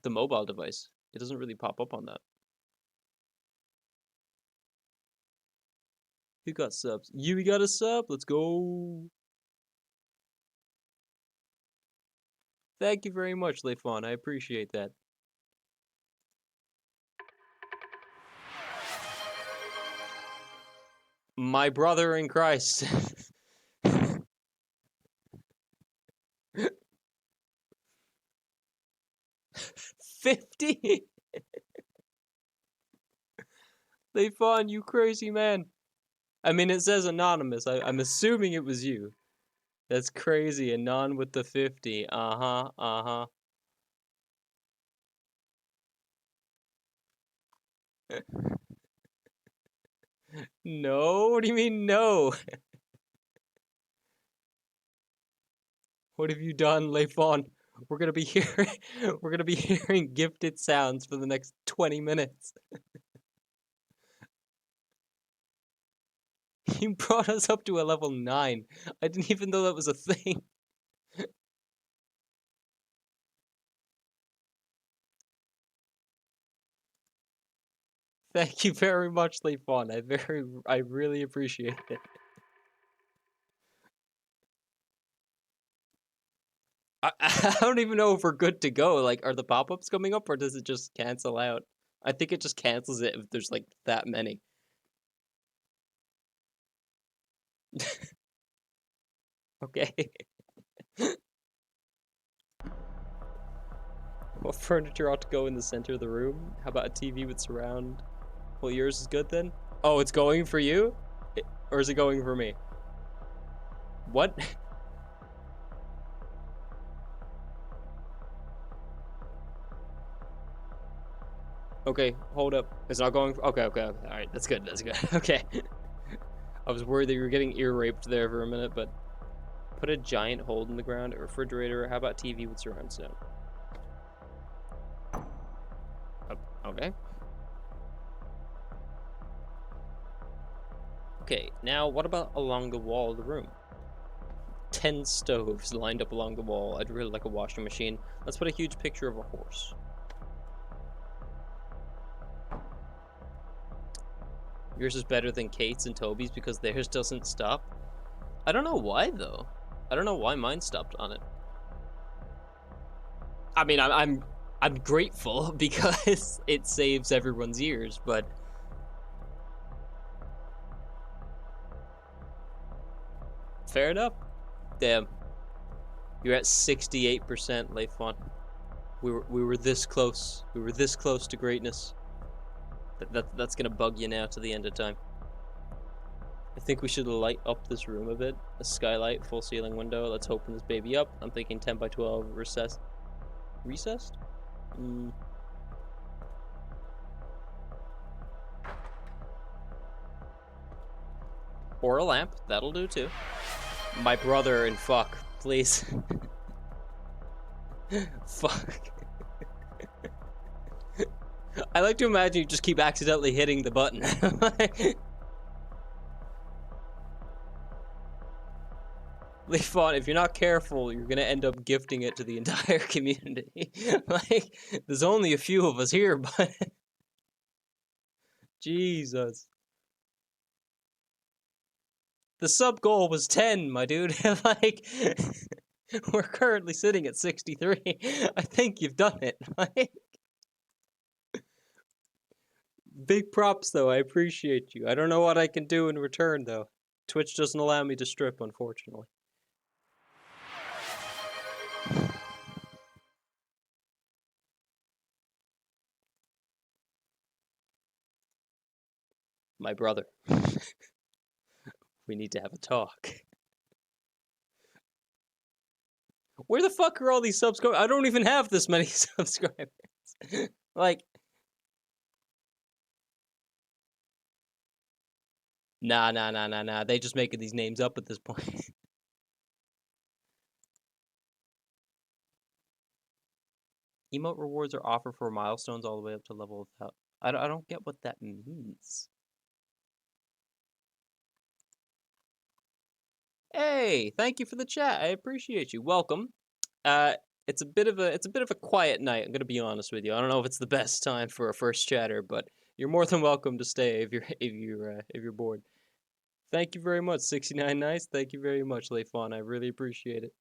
mobile device. It doesn't really pop up on that. Who got subs? You got a sub? Let's go. Thank you very much, LeFawn. I appreciate that. My brother in Christ. 50? LeFawn, you crazy man. I mean, it says anonymous. I'm assuming it was you. That's crazy. Anon with the 50. Uh-huh, uh-huh. No? What do you mean, no? What have you done, LeFawn? We're gonna be hearing gifted sounds for the next 20 minutes. You brought us up to a level 9. I didn't even know that was a thing. Thank you very much, LeFawn. I really appreciate it. I don't even know if we're good to go. Like, are the pop-ups coming up or does it just cancel out? I think it just cancels it if there's like that many. Okay. What furniture ought to go in the center of the room? How about a TV with surround? Well, yours is good then? Oh, it's going for you? Or is it going for me? What? Okay, hold up. It's not going for... Okay. Alright, that's good. Okay. I was worried that you were getting ear raped there for a minute, but... Put a giant hole in the ground, a refrigerator. How about TV with surround sound? Okay. Okay, now what about along the wall of the room? 10 stoves lined up along the wall. I'd really like a washing machine. Let's put a huge picture of a horse. Yours is better than Kate's and Toby's because theirs doesn't stop. I don't know why though. I don't know why mine stopped on it. I mean, I'm grateful because it saves everyone's ears, but fair enough. Damn. You're at 68%, LeFawn. We were this close. We were this close to greatness. That's gonna bug you now to the end of time. I think we should light up this room a bit. A skylight, full ceiling window. Let's open this baby up. I'm thinking 10 by 12 recessed. Recessed? Or a lamp. That'll do too. My brother and fuck, please. Fuck. I like to imagine you just keep accidentally hitting the button. Leafon, if you're not careful, you're gonna end up gifting it to the entire community. Like, there's only a few of us here, but Jesus. The sub goal was 10, my dude. Like, we're currently sitting at 63. I think you've done it. Like, big props, though. I appreciate you. I don't know what I can do in return, though. Twitch doesn't allow me to strip, unfortunately. My brother. We need to have a talk. Where the fuck are all these subs going? I don't even have this many subscribers. Like, nah. They just making these names up at this point. Emote rewards are offered for milestones all the way up to level of... I don't get what that means. Hey, thank you for the chat. I appreciate you. Welcome. It's a bit of a quiet night. I'm gonna be honest with you. I don't know if it's the best time for a first chatter, but you're more than welcome to stay if you're bored. Thank you very much, 69 Nice. Thank you very much, Leifon. I really appreciate it.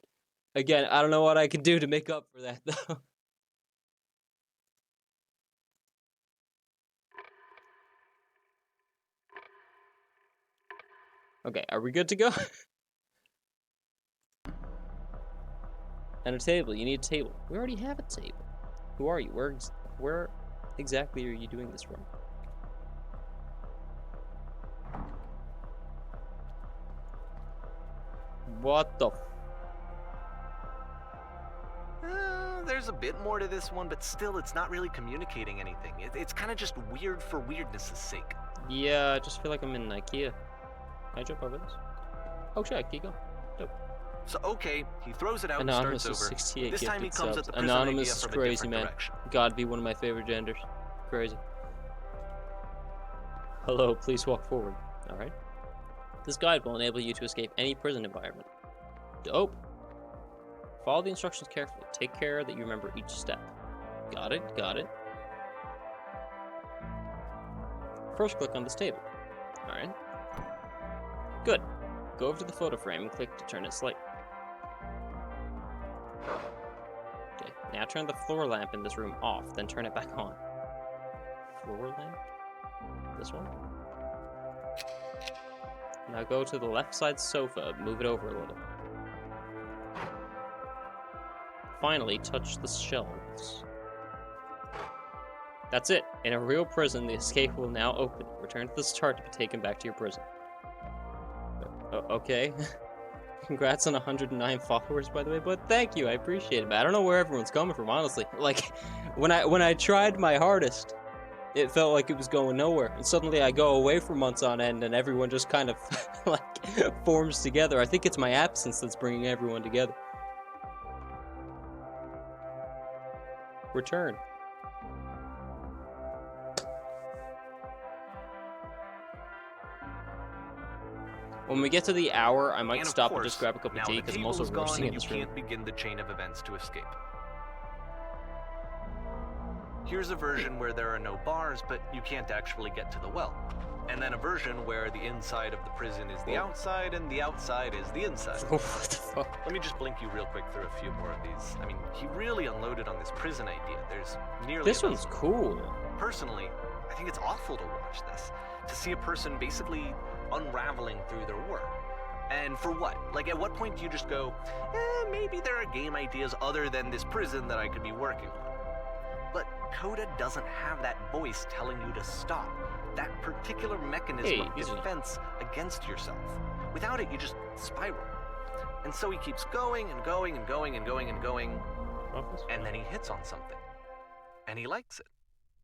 Again, I don't know what I can do to make up for that though. Okay, are we good to go? And a table. You need a table. We already have a table. Who are you? Where exactly are you doing this from? What the? There's a bit more to this one, but still, it's not really communicating anything. It's kind of just weird for weirdness' sake. Yeah, I just feel like I'm in IKEA. Can I jump over this? Oh shit, keep going. Dope. So okay, he throws it out Anonymous and is starts over. 68 This time he gifted comes subs. at the prison Anonymous idea is from a crazy, different man. direction. Gotta be one of my favorite genders. Crazy. Hello, please walk forward. Alright. This guide will enable you to escape any prison environment. Dope. Follow the instructions carefully. Take care that you remember each step. Got it, got it. First, click on this table. Alright. Good. Go over to the photo frame and click to turn it slight. Okay, now turn the floor lamp in this room off, then turn it back on. Floor lamp? This one? Now go to the left side sofa, move it over a little. Finally, touch the shelves. That's it. In a real prison, the escape will now open. Return to the start to be taken back to your prison. Okay. Congrats on 109 followers, by the way, but thank you. I appreciate it, man. I don't know where everyone's coming from, honestly. Like, when I tried my hardest, it felt like it was going nowhere. And suddenly I go away for months on end, and everyone just kind of, like, forms together. I think it's my absence that's bringing everyone together. Return. When we get to the hour, I might And of stop and course, just grab a cup of now tea, the because I'm table also is gone roasting in and this you room. can't begin the chain of events to escape. Here's a version where there are no bars, but you can't actually get to the well. And then a version where the inside of the prison is the outside and the outside is the inside. What the fuck? Let me just blink you real quick through a few more of these. I mean, he really unloaded on this prison idea. There's nearly This a one's dozen. cool. Personally, I think it's awful to watch this. To see a person basically unraveling through their work. And for what? Like, at what point do you just go, maybe there are game ideas other than this prison that I could be working on? But Coda doesn't have that voice telling you to stop. That particular mechanism of defense against yourself. Without it, you just spiral. And so he keeps going and going and going and going and going. And then he hits on something. And he likes it.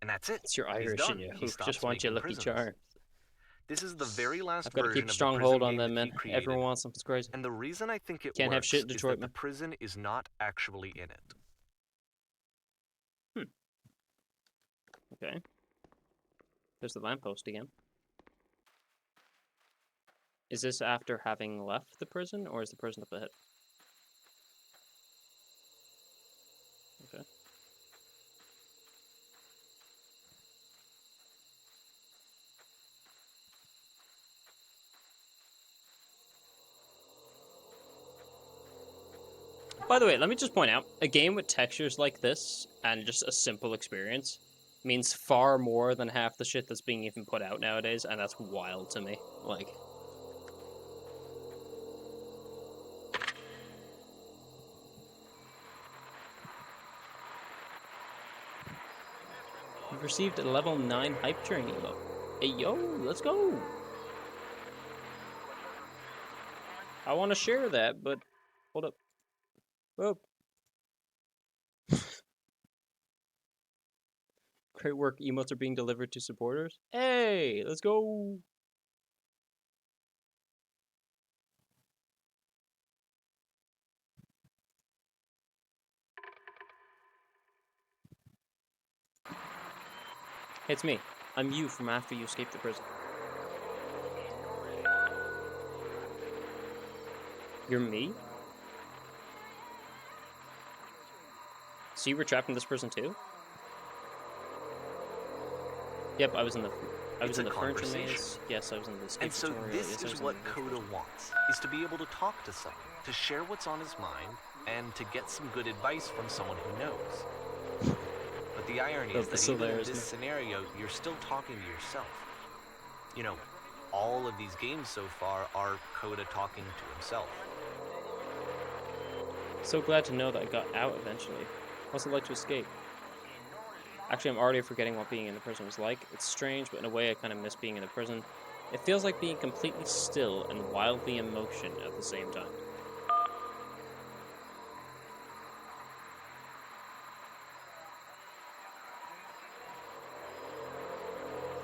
And that's it. It's your He's Irish done. in you. He Who stops just want your making lucky prisons. charm. This is the very last I've got to version keep a of strong the hold prison on game them, that man. he created. Everyone wants something crazy. And the reason I think it Can't have works shit in is Detroit, that man. the prison is not actually in it. Okay. There's the lamppost again. Is this after having left the prison, or is the prison up ahead? Okay. By the way, let me just point out, a game with textures like this, and just a simple experience, means far more than half the shit that's being even put out nowadays, and that's wild to me. Like... You've received a level 9 hype train elo. Hey yo, let's go! I want to share that, but... Hold up. Whoa. Great work, emotes are being delivered to supporters. Hey, let's go! Hey, it's me. I'm you from after you escaped the prison. You're me? So you were trapped in this prison too? Yep, I was in the furniture maze. Yes, I was in the escape And so tutorial. this Yes, I is was in what the- Coda wants, is to be able to talk to someone, to share what's on his mind, and to get some good advice from someone who knows. But the irony is This that even in hilarious, this man. scenario, you're still talking to yourself. You know, all of these games so far are Coda talking to himself. So glad to know that I got out eventually. What's it like to escape? Actually, I'm already forgetting what being in the prison was like. It's strange, but in a way I kind of miss being in the prison. It feels like being completely still and wildly in motion at the same time.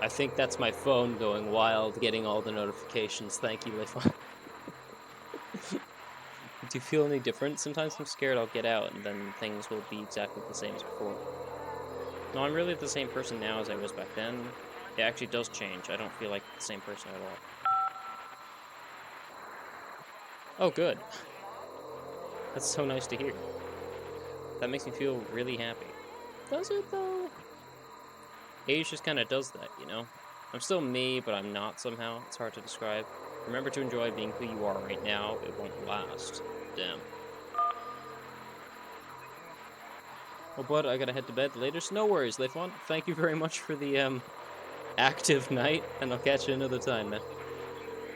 I think that's my phone going wild, getting all the notifications. Thank you, Leifon. Do you feel any different? Sometimes I'm scared I'll get out and then things will be exactly the same as before. No, I'm really the same person now as I was back then. It actually does change. I don't feel like the same person at all. Oh, good. That's so nice to hear. That makes me feel really happy. Does it, though? Age just kind of does that, you know? I'm still me, but I'm not somehow. It's hard to describe. Remember to enjoy being who you are right now. It won't last. Damn. Well, bud, I gotta head to bed later, so no worries, Leifon. Thank you very much for the, active night, and I'll catch you another time, man.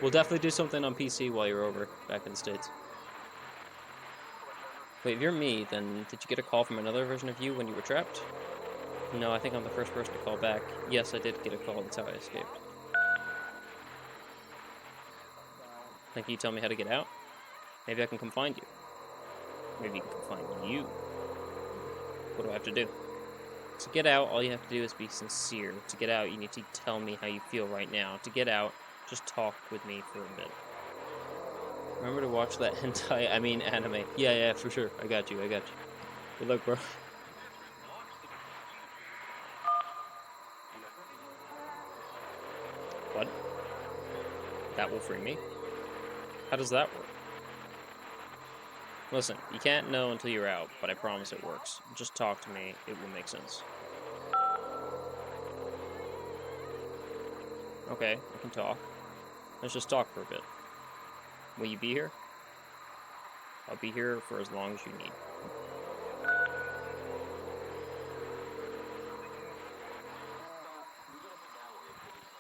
We'll definitely do something on PC while you're over, back in the States. Wait, if you're me, then did you get a call from another version of you when you were trapped? No, I think I'm the first person to call back. Yes, I did get a call, that's how I escaped. Then can you tell me how to get out? Maybe I can come find you. Maybe you can come find you. What do I have to do? To get out, all you have to do is be sincere. To get out, you need to tell me how you feel right now. To get out, just talk with me for a bit. Remember to watch that hentai, I mean anime. Yeah, for sure. I got you. Good luck, bro. What? That will free me? How does that work? Listen, you can't know until you're out, but I promise it works. Just talk to me, it will make sense. Okay, I can talk. Let's just talk for a bit. Will you be here? I'll be here for as long as you need.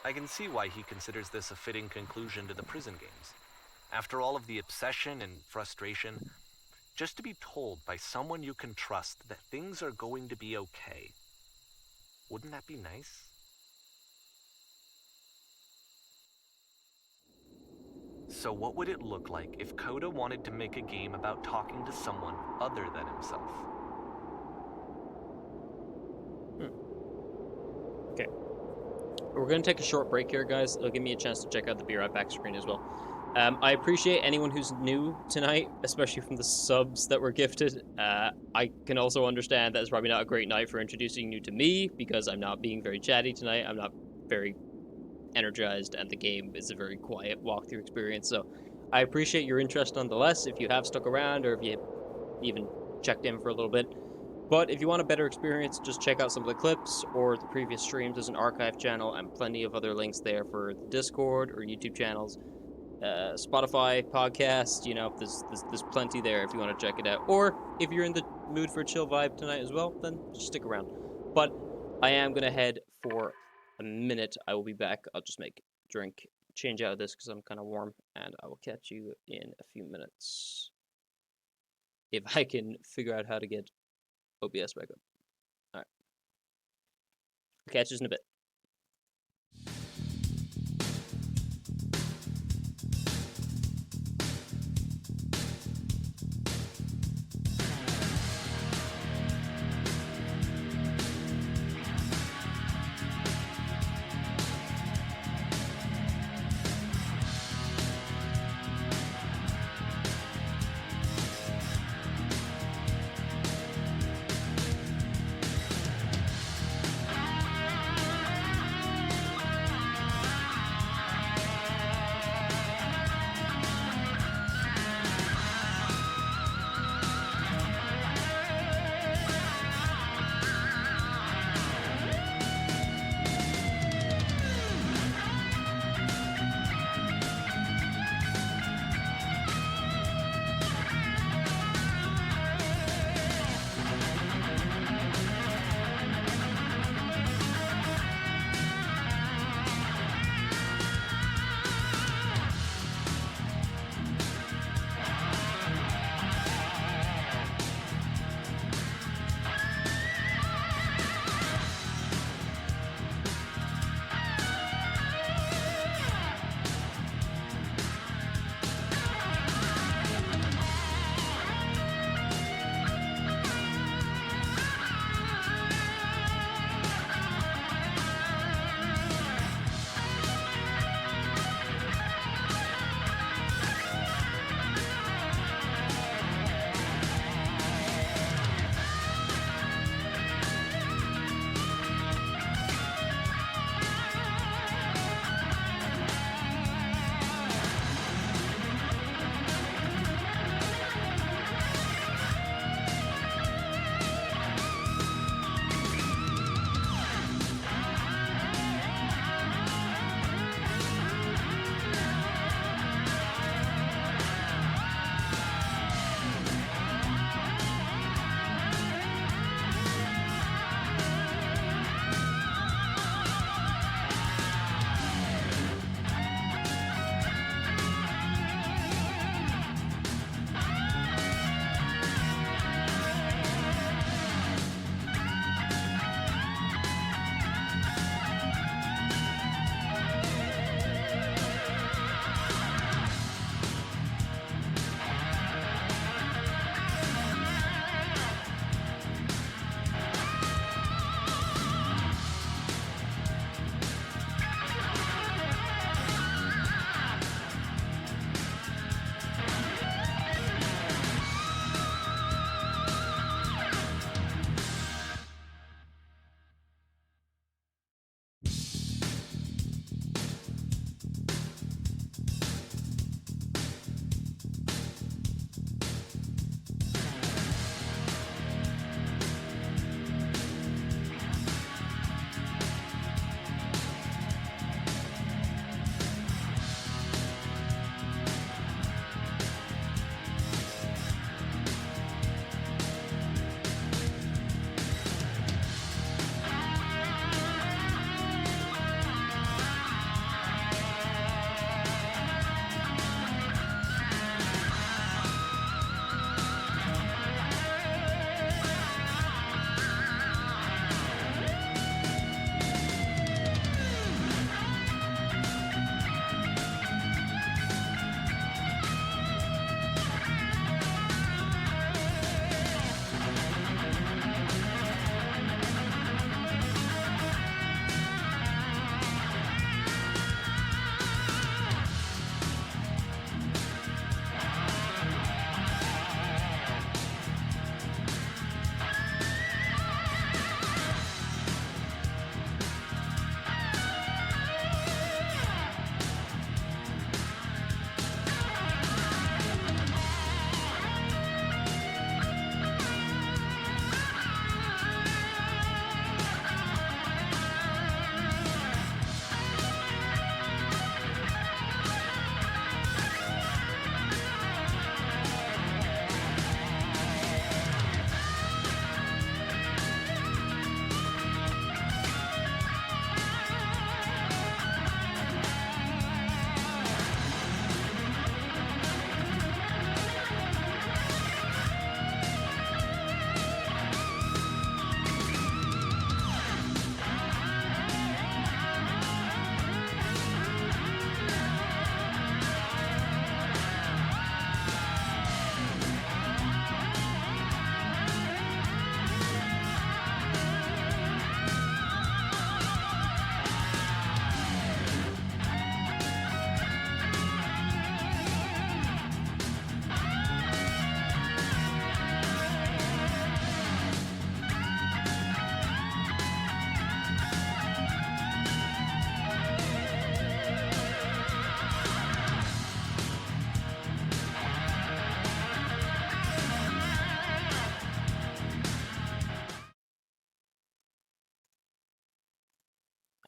I can see why he considers this a fitting conclusion to the prison games. After all of the obsession and frustration, just to be told by someone you can trust that things are going to be okay. Wouldn't that be nice? So what would it look like if Coda wanted to make a game about talking to someone other than himself? Okay. We're going to take a short break here, guys. It'll give me a chance to check out the Be Right Back screen as well. I appreciate anyone who's new tonight, especially from the subs that were gifted. I can also understand that it's probably not a great night for introducing you to me, because I'm not being very chatty tonight. I'm not very energized, and the game is a very quiet walkthrough experience. So I appreciate your interest nonetheless, if you have stuck around or if you even checked in for a little bit. But if you want a better experience, just check out some of the clips or the previous streams. There's an archive channel and plenty of other links there for the Discord or YouTube channels, Spotify, podcast. You know, there's plenty there if you want to check it out. Or if you're in the mood for a chill vibe tonight as well, then just stick around. But I am going to head for a minute. I will be back. I'll just make a drink, change out of this because I'm kind of warm, and I will catch you in a few minutes. If I can figure out how to get OBS back up. Alright. I'll catch you in a bit.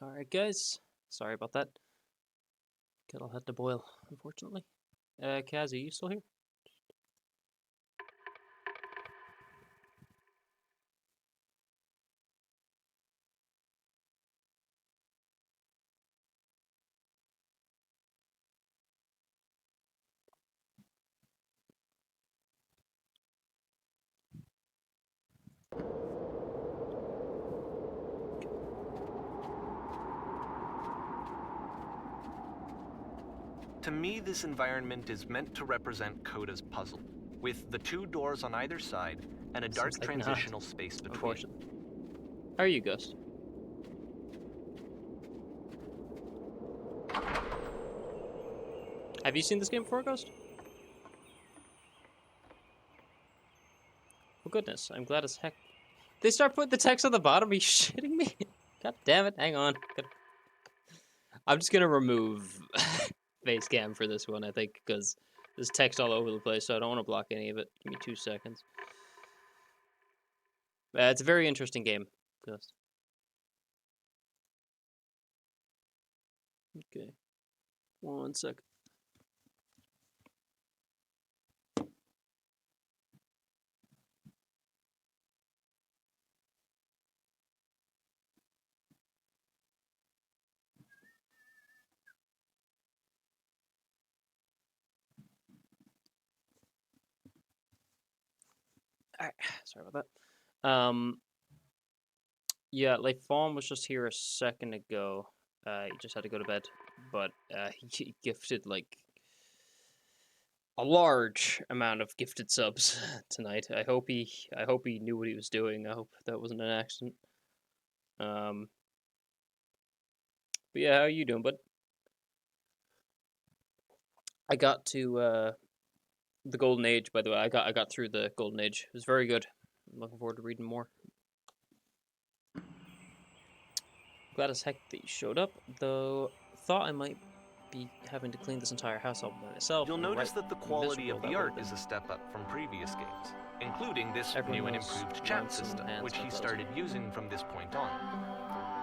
Alright, guys. Sorry about that. Kettle had to boil, unfortunately. Kaz, are you still here? To me, this environment is meant to represent Coda's puzzle, with the 2 doors on either side and a dark Seems like not, transitional space between. Unfortunately. How are you, Ghost? Have you seen this game before, Ghost? Oh goodness, I'm glad as heck. They start putting the text on the bottom. Are you shitting me? God damn it! Hang on. I'm just gonna remove Facecam for this one, I think, because there's text all over the place, so I don't want to block any of it. Give me 2 seconds. It's a very interesting game, Ghost. Okay. 1 second. Alright, sorry about that. Yeah, like Fawn was just here a second ago. He just had to go to bed, but he gifted like a large amount of gifted subs tonight. I hope he knew what he was doing. I hope that wasn't an accident. But yeah, how are you doing, bud? I got to the Golden Age, by the way. I got through the Golden Age. It was very good. I'm looking forward to reading more. Glad as heck that you showed up, though thought I might be having to clean this entire house all by myself. You'll notice that the quality of the art is is a step up from previous games, including this Everyone new and knows improved chat Lonesome system, Hands which by he Close. started using from this point on.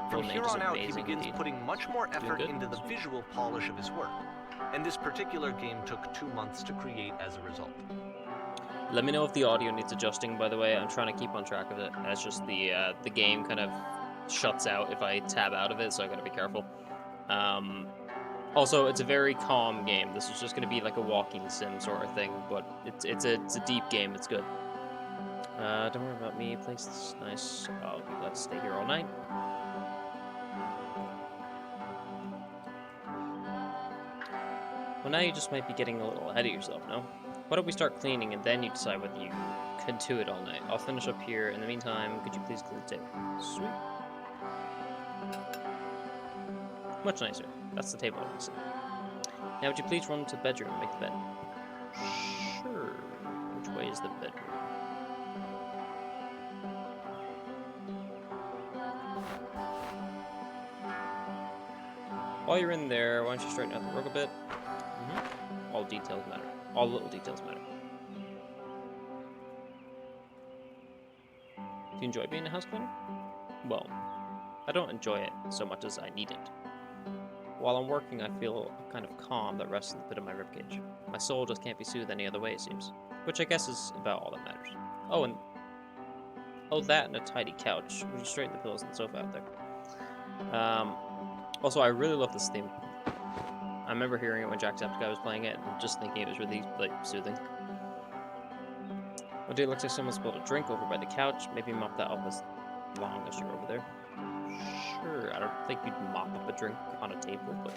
From Golden here Age is on out, he amazing begins indeed. putting much more effort good? into the visual polish of his work, and this particular game took 2 months to create as a result. Let me know if the audio needs adjusting, by the way. I'm trying to keep on track of it. It's just the game kind of shuts out if I tab out of it, so I gotta be careful. Also, it's a very calm game. This is just gonna be like a walking sim sort of thing, but it's a deep game. It's good. Don't worry about me. Place is nice. I'll be glad to stay here all night. Well, now you just might be getting a little ahead of yourself, no? Why don't we start cleaning and then you decide whether you can do it all night? I'll finish up here. In the meantime, could you please clean the table? Sweet. Much nicer. That's the table I want to see. Now, would you please run to the bedroom and make the bed? Sure. Which way is the bedroom? While you're in there, why don't you straighten out the rug a bit? All details matter. All little details matter. Do you enjoy being a house cleaner? Well, I don't enjoy it so much as I need it. While I'm working, I feel a kind of calm that rests in the pit of my ribcage. My soul just can't be soothed any other way, it seems. Which I guess is about all that matters. Oh, that and a tidy couch. Would you straighten the pillows and the sofa out there? Also, I really love this theme. I remember hearing it when Jacksepticeye was playing it and just thinking it was really, like, soothing. One day it looks like someone spilled a drink over by the couch. Maybe mop that up as long as you're over there. Sure, I don't think you'd mop up a drink on a table, but...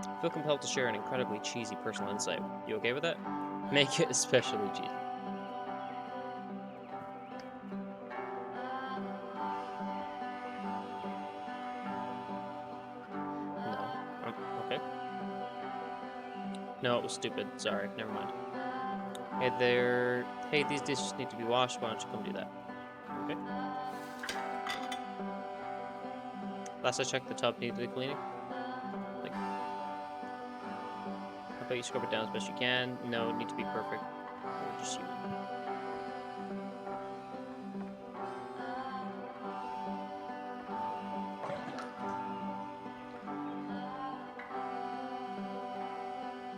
I feel compelled to share an incredibly cheesy personal insight. You okay with that? Make it especially cheesy. No. Okay. No, it was stupid. Sorry, never mind. Hey there. Hey, these dishes need to be washed. Why don't you come do that? Okay. Last I checked, the tub needed cleaning. Like, I bet you scrub it down as best you can. No, it need to be perfect. Or just you.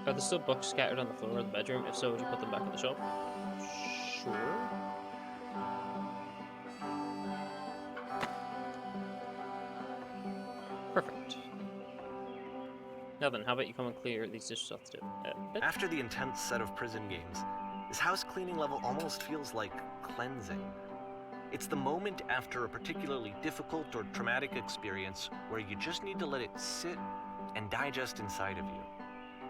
Are there still books scattered on the floor of the bedroom? If so, would you put them back on the shelf? Sure. Perfect. Now then, how about you come and clear these dishes off the table? After the intense set of prison games, this house cleaning level almost feels like cleansing. It's the moment after a particularly difficult or traumatic experience where you just need to let it sit and digest inside of you,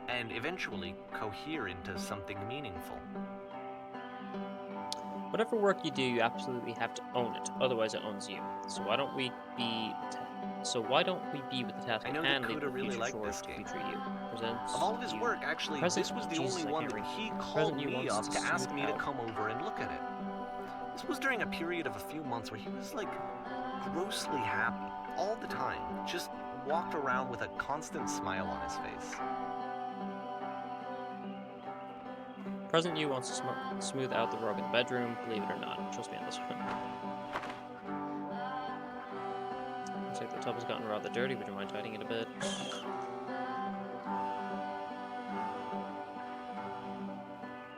and eventually cohere into something meaningful. Whatever work you do, you absolutely have to own it. Otherwise, it owns you. So why don't we be with the task I at know hand, that leave Coda the really future liked chores this to game. future you. Presents Of all of his you. work, actually, Present- this was the Jesus, only I one can't that read. he called Present you me wants up to ask smooth me to out. come over and look at it. This was during a period of a few months where he was like grossly happy all the time, just walked around with a constant smile on his face. Present you wants to smooth out the rug in the bedroom, believe it or not. Trust me on this one. Looks like the tub has gotten rather dirty. Would you mind tidying it a bit?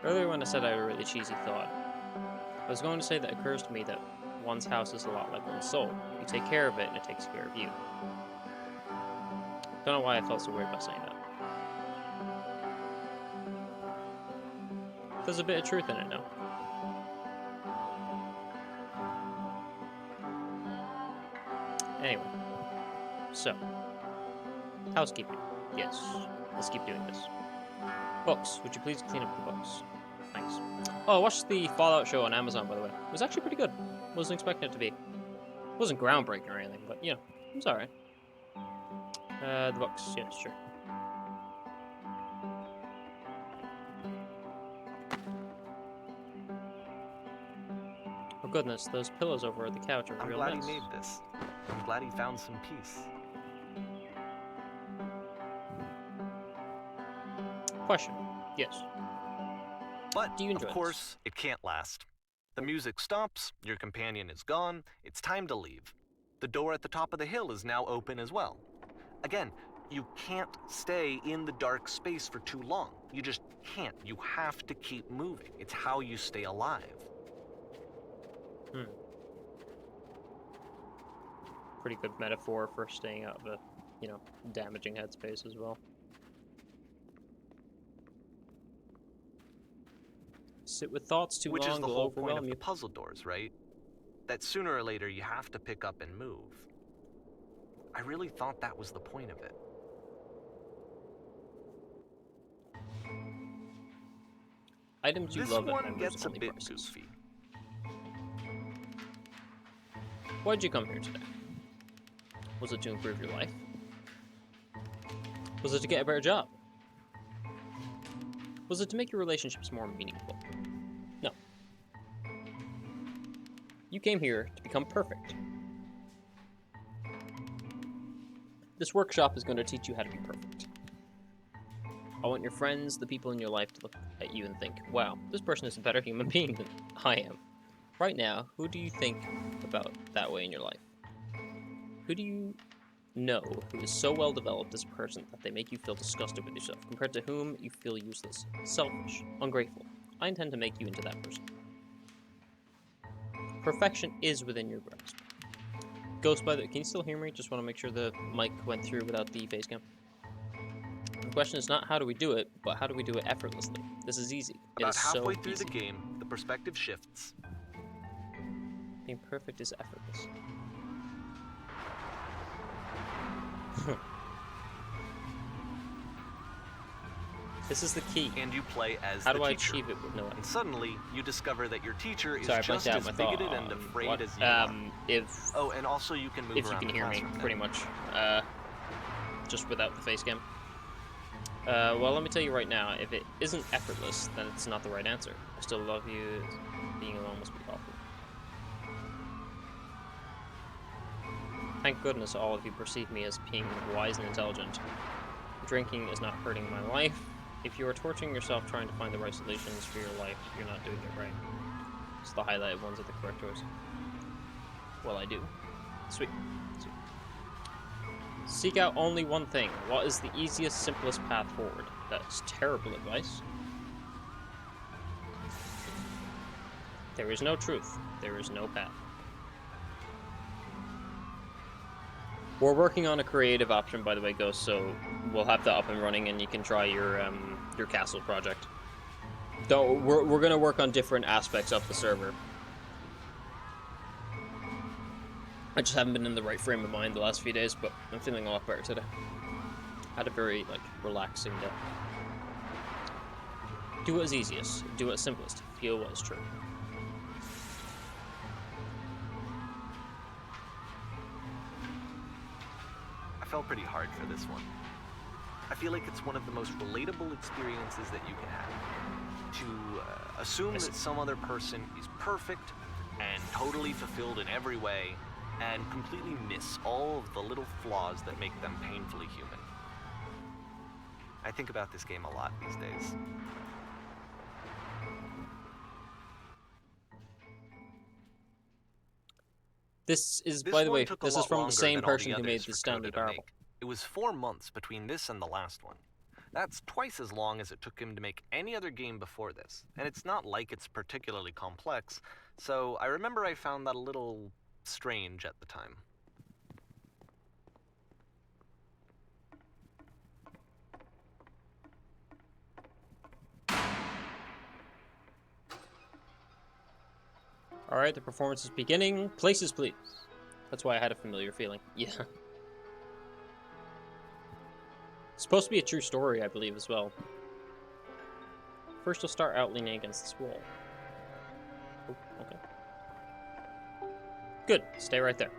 Earlier when I said I had a really cheesy thought, I was going to say that it occurs to me that one's house is a lot like one's soul. You take care of it and it takes care of you. Don't know why I felt so weird by saying that. There's a bit of truth in it now. Anyway, so, housekeeping. Yes, let's keep doing this. Books, would you please clean up the books? Thanks. Oh, I watched the Fallout show on Amazon, by the way. It was actually pretty good. Wasn't expecting it to be. It wasn't groundbreaking or anything, but, you know, it was alright. The books, yeah, sure. Oh goodness, those pillows over the couch are I'm real glad mess. he made this. I'm glad he found some peace. Question. Yes. But, Do you enjoy of this? course, it can't last. The music stops, your companion is gone, it's time to leave. The door at the top of the hill is now open as well. Again, you can't stay in the dark space for too long. You just can't. You have to keep moving. It's how you stay alive. Pretty good metaphor for staying out of a, you know, damaging headspace as well. Sit with thoughts too Which long, is the they'll whole point of overwhelm the you. puzzle doors, right? That sooner or later you have to pick up and move. I really thought that was the point of it. Items you This love at one members gets a only bit prices. goofy. Why'd you come here today? Was it to improve your life? Was it to get a better job? Was it to make your relationships more meaningful? No. You came here to become perfect. This workshop is going to teach you how to be perfect. I want your friends, the people in your life, to look at you and think, wow, this person is a better human being than I am. Right now, who do you think about that way in your life? Who do you know who is so well developed as a person that they make you feel disgusted with yourself, compared to whom you feel useless, selfish, ungrateful? I intend to make you into that person. Perfection is within your grasp. Ghost, by the way, can you still hear me? Just want to make sure the mic went through without the face cam. The question is not how do we do it, but how do we do it effortlessly? This is easy. It About is halfway so through easy. the game, the perspective shifts. Being perfect is effortless. This is the key. And you play as How the do I teacher. achieve it with no And suddenly, you discover that your teacher is Sorry, I just blanked out as my thought. bigoted and afraid What? as you are. If Oh, and also you can move if you around can the hear me, classroom now. pretty much. Just without the face cam. Well, let me tell you right now, if it isn't effortless, then it's not the right answer. I still love you. Being alone must be awful. Thank goodness all of you perceive me as being wise and intelligent. Drinking is not hurting my life. If you are torturing yourself trying to find the right solutions for your life, you're not doing it right. So the highlighted ones are the correct choice. Well, I do. Sweet. Seek out only one thing. What is the easiest, simplest path forward? That's terrible advice. There is no truth. There is no path. We're working on a creative option, by the way, Ghost, so we'll have that up and running, and you can try your castle project. Though we're gonna work on different aspects of the server. I just haven't been in the right frame of mind the last few days, but I'm feeling a lot better today. Had a very relaxing day. Do what is easiest. Do what is simplest. Feel what is true. I felt pretty hard for this one. I feel like it's one of the most relatable experiences that you can have. To assume that some other person is perfect and totally fulfilled in every way, and completely miss all of the little flaws that make them painfully human. I think about this game a lot these days. This is, This by the one way, took a this is lot from the longer same than all person the who made others the for Stanley Coda to Parable. make. It was 4 months between this and the last one. That's twice as long as it took him to make any other game before this, and it's not like it's particularly complex, so I remember I found that a little strange at the time. Alright, the performance is beginning. Places, please. That's why I had a familiar feeling. Yeah. It's supposed to be a true story, I believe, as well. First, you'll start out leaning against this wall. Oh, okay. Good. Stay right there.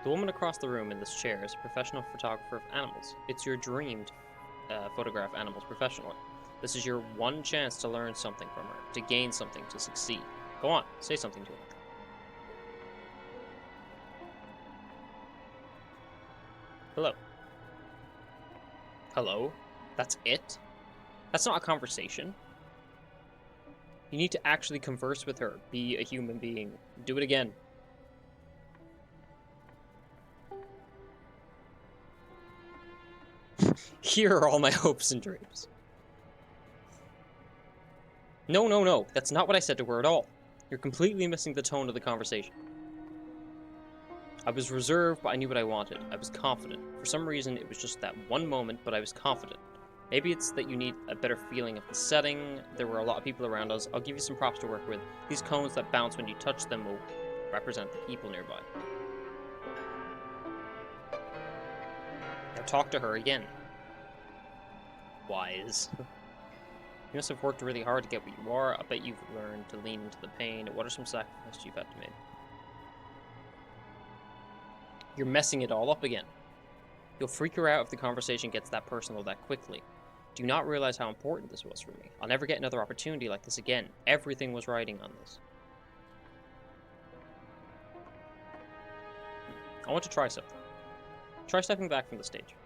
The woman across the room in this chair is a professional photographer of animals. It's your dream to photograph animals professionally. This is your one chance to learn something from her, to gain something, to succeed. Go on, say something to her. Hello. Hello? That's it? That's not a conversation. You need to actually converse with her. Be a human being. Do it again. Here are all my hopes and dreams. No, no, no. That's not what I said to her at all. You're completely missing the tone of the conversation. I was reserved, but I knew what I wanted. I was confident. For some reason, it was just that one moment, but I was confident. Maybe it's that you need a better feeling of the setting. There were a lot of people around us. I'll give you some props to work with. These cones that bounce when you touch them will represent the people nearby. Now talk to her again. Wise. You must have worked really hard to get what you are. I bet you've learned to lean into the pain. What are some sacrifices you've had to make? You're messing it all up again. You'll freak her out if the conversation gets that personal that quickly. Do you not realize how important this was for me? I'll never get another opportunity like this again. Everything was riding on this. I want to try something. Try stepping back from the stage.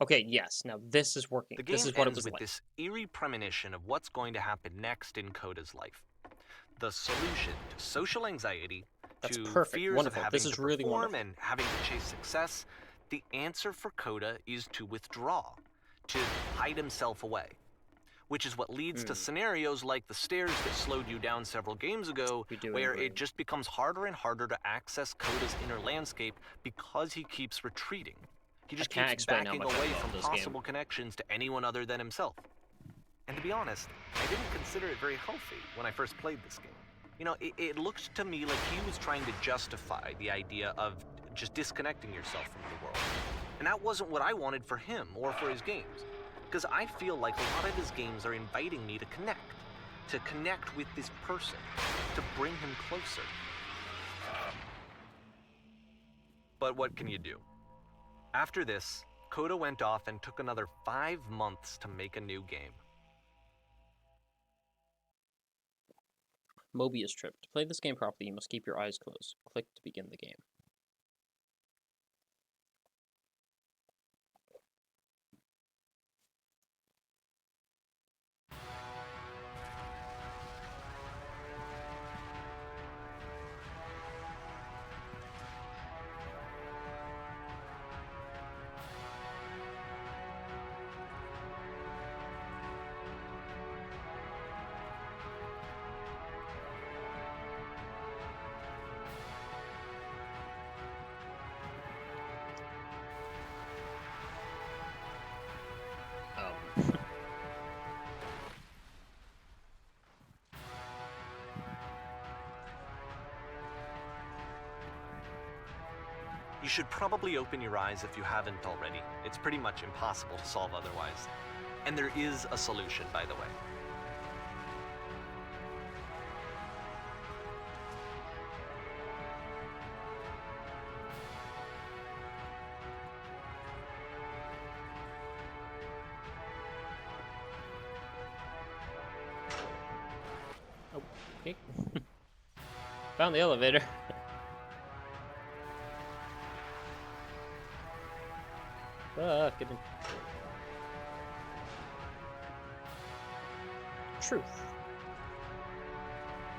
Okay, yes. Now this is working. The game This is what it ends was with like. this eerie premonition of what's going to happen next in Coda's life. The solution to social anxiety, That's to perfect. fears Wonderful. of having This is to really perform wonderful. and having to chase success, the answer for Coda is to withdraw, to hide himself away. Which is what leads to scenarios like the stairs that slowed you down several games ago, You're doing where great. it just becomes harder and harder to access Coda's inner landscape because he keeps retreating. He just can't keeps explain how backing much I away love from this game. possible connections to anyone other than himself. And to be honest, I didn't consider it very healthy when I first played this game. You know, it looked to me like he was trying to justify the idea of just disconnecting yourself from the world. And that wasn't what I wanted for him or for his games. Because I feel like a lot of his games are inviting me to connect with this person, to bring him closer. But what can you do? After this, Coda went off and took another 5 months to make a new game. Mobius Trip. To play this game properly, you must keep your eyes closed. Click to begin the game. You should probably open your eyes if you haven't already. It's pretty much impossible to solve otherwise. And there is a solution, by the way. Okay. Found the elevator. Get in. Truth.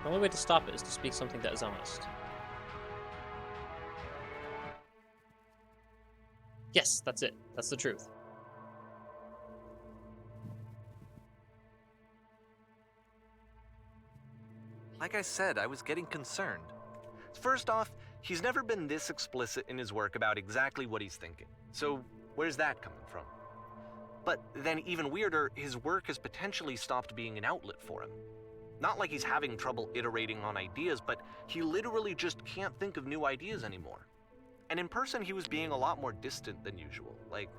The only way to stop it is to speak something that is honest. Yes, that's it. That's the truth. Like I said, I was getting concerned. First off, he's never been this explicit in his work about exactly what he's thinking. So where's that coming from? But then even weirder, his work has potentially stopped being an outlet for him. Not like he's having trouble iterating on ideas, but he literally just can't think of new ideas anymore. And in person, he was being a lot more distant than usual. Like,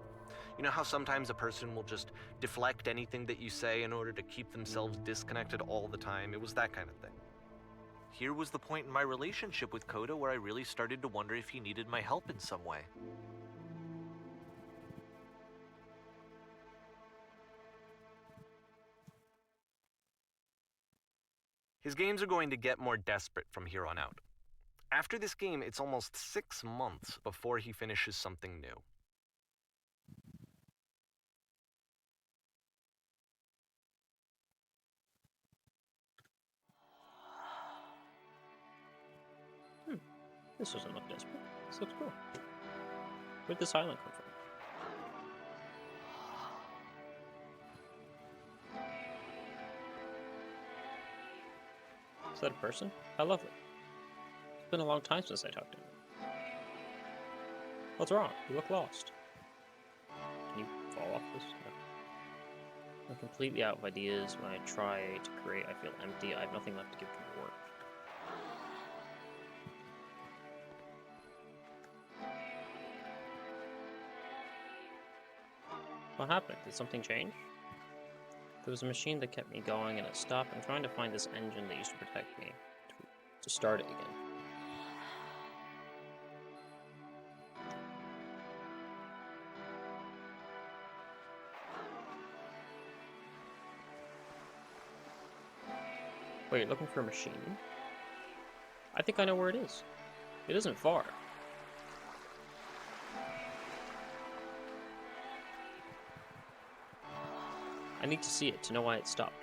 you know how sometimes a person will just deflect anything that you say in order to keep themselves disconnected all the time? It was that kind of thing. Here was the point in my relationship with Coda where I really started to wonder if he needed my help in some way. His games are going to get more desperate from here on out. After this game, it's almost 6 months before he finishes something new. This doesn't look desperate. This looks cool. Where'd this island come from? Is that a person? How lovely. It's been a long time since I talked to him. What's wrong? You look lost. Can you fall off this? No. I'm completely out of ideas. When I try to create, I feel empty. I have nothing left to give to my work. What happened? Did something change? There was a machine that kept me going and it stopped. I'm trying to find this engine that used to protect me to start it again. Wait, you're looking for a machine? I think I know where it is. It isn't far. I need to see it to know why it stopped.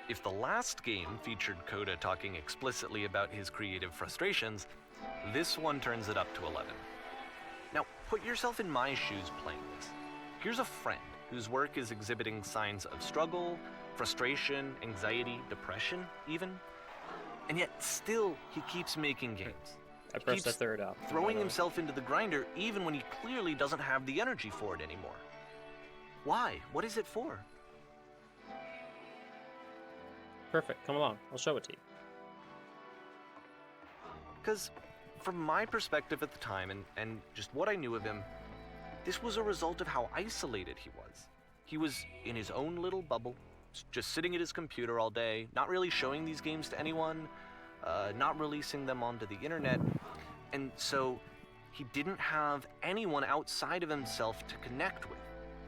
If the last game featured Coda talking explicitly about his creative frustrations, this one turns it up to 11. Now, put yourself in my shoes playing this. Here's a friend whose work is exhibiting signs of struggle, frustration, anxiety, depression, even. And yet, still, he keeps making games. I pressed the third out. Throwing himself into the grinder even when he clearly doesn't have the energy for it anymore. Why? What is it for? Perfect. Come along. I'll show it to you. Because from my perspective at the time and just what I knew of him, this was a result of how isolated he was. He was in his own little bubble, just sitting at his computer all day, not really showing these games to anyone, not releasing them onto the internet. And so he didn't have anyone outside of himself to connect with.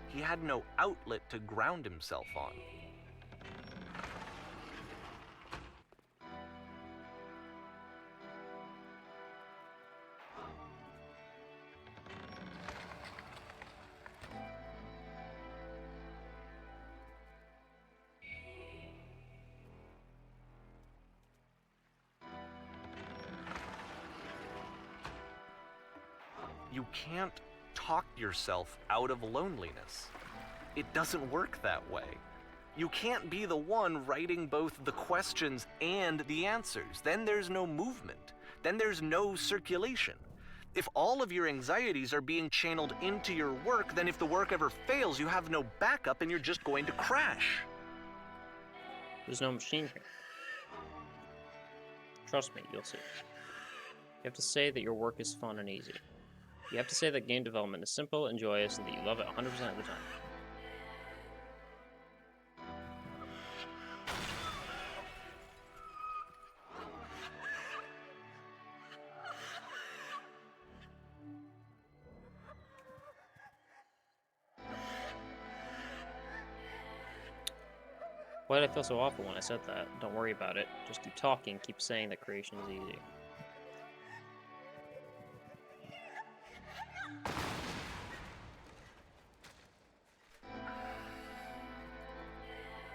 He had no outlet to ground himself on. You can't talk yourself out of loneliness. It doesn't work that way. You can't be the one writing both the questions and the answers. Then there's no movement. Then there's no circulation. If all of your anxieties are being channeled into your work, then if the work ever fails, you have no backup and you're just going to crash. There's no machine here. Trust me, you'll see. You have to say that your work is fun and easy. You have to say that game development is simple and joyous and that you love it 100% of the time. Why did I feel so awful when I said that? Don't worry about it. Just keep talking, keep saying that creation is easy.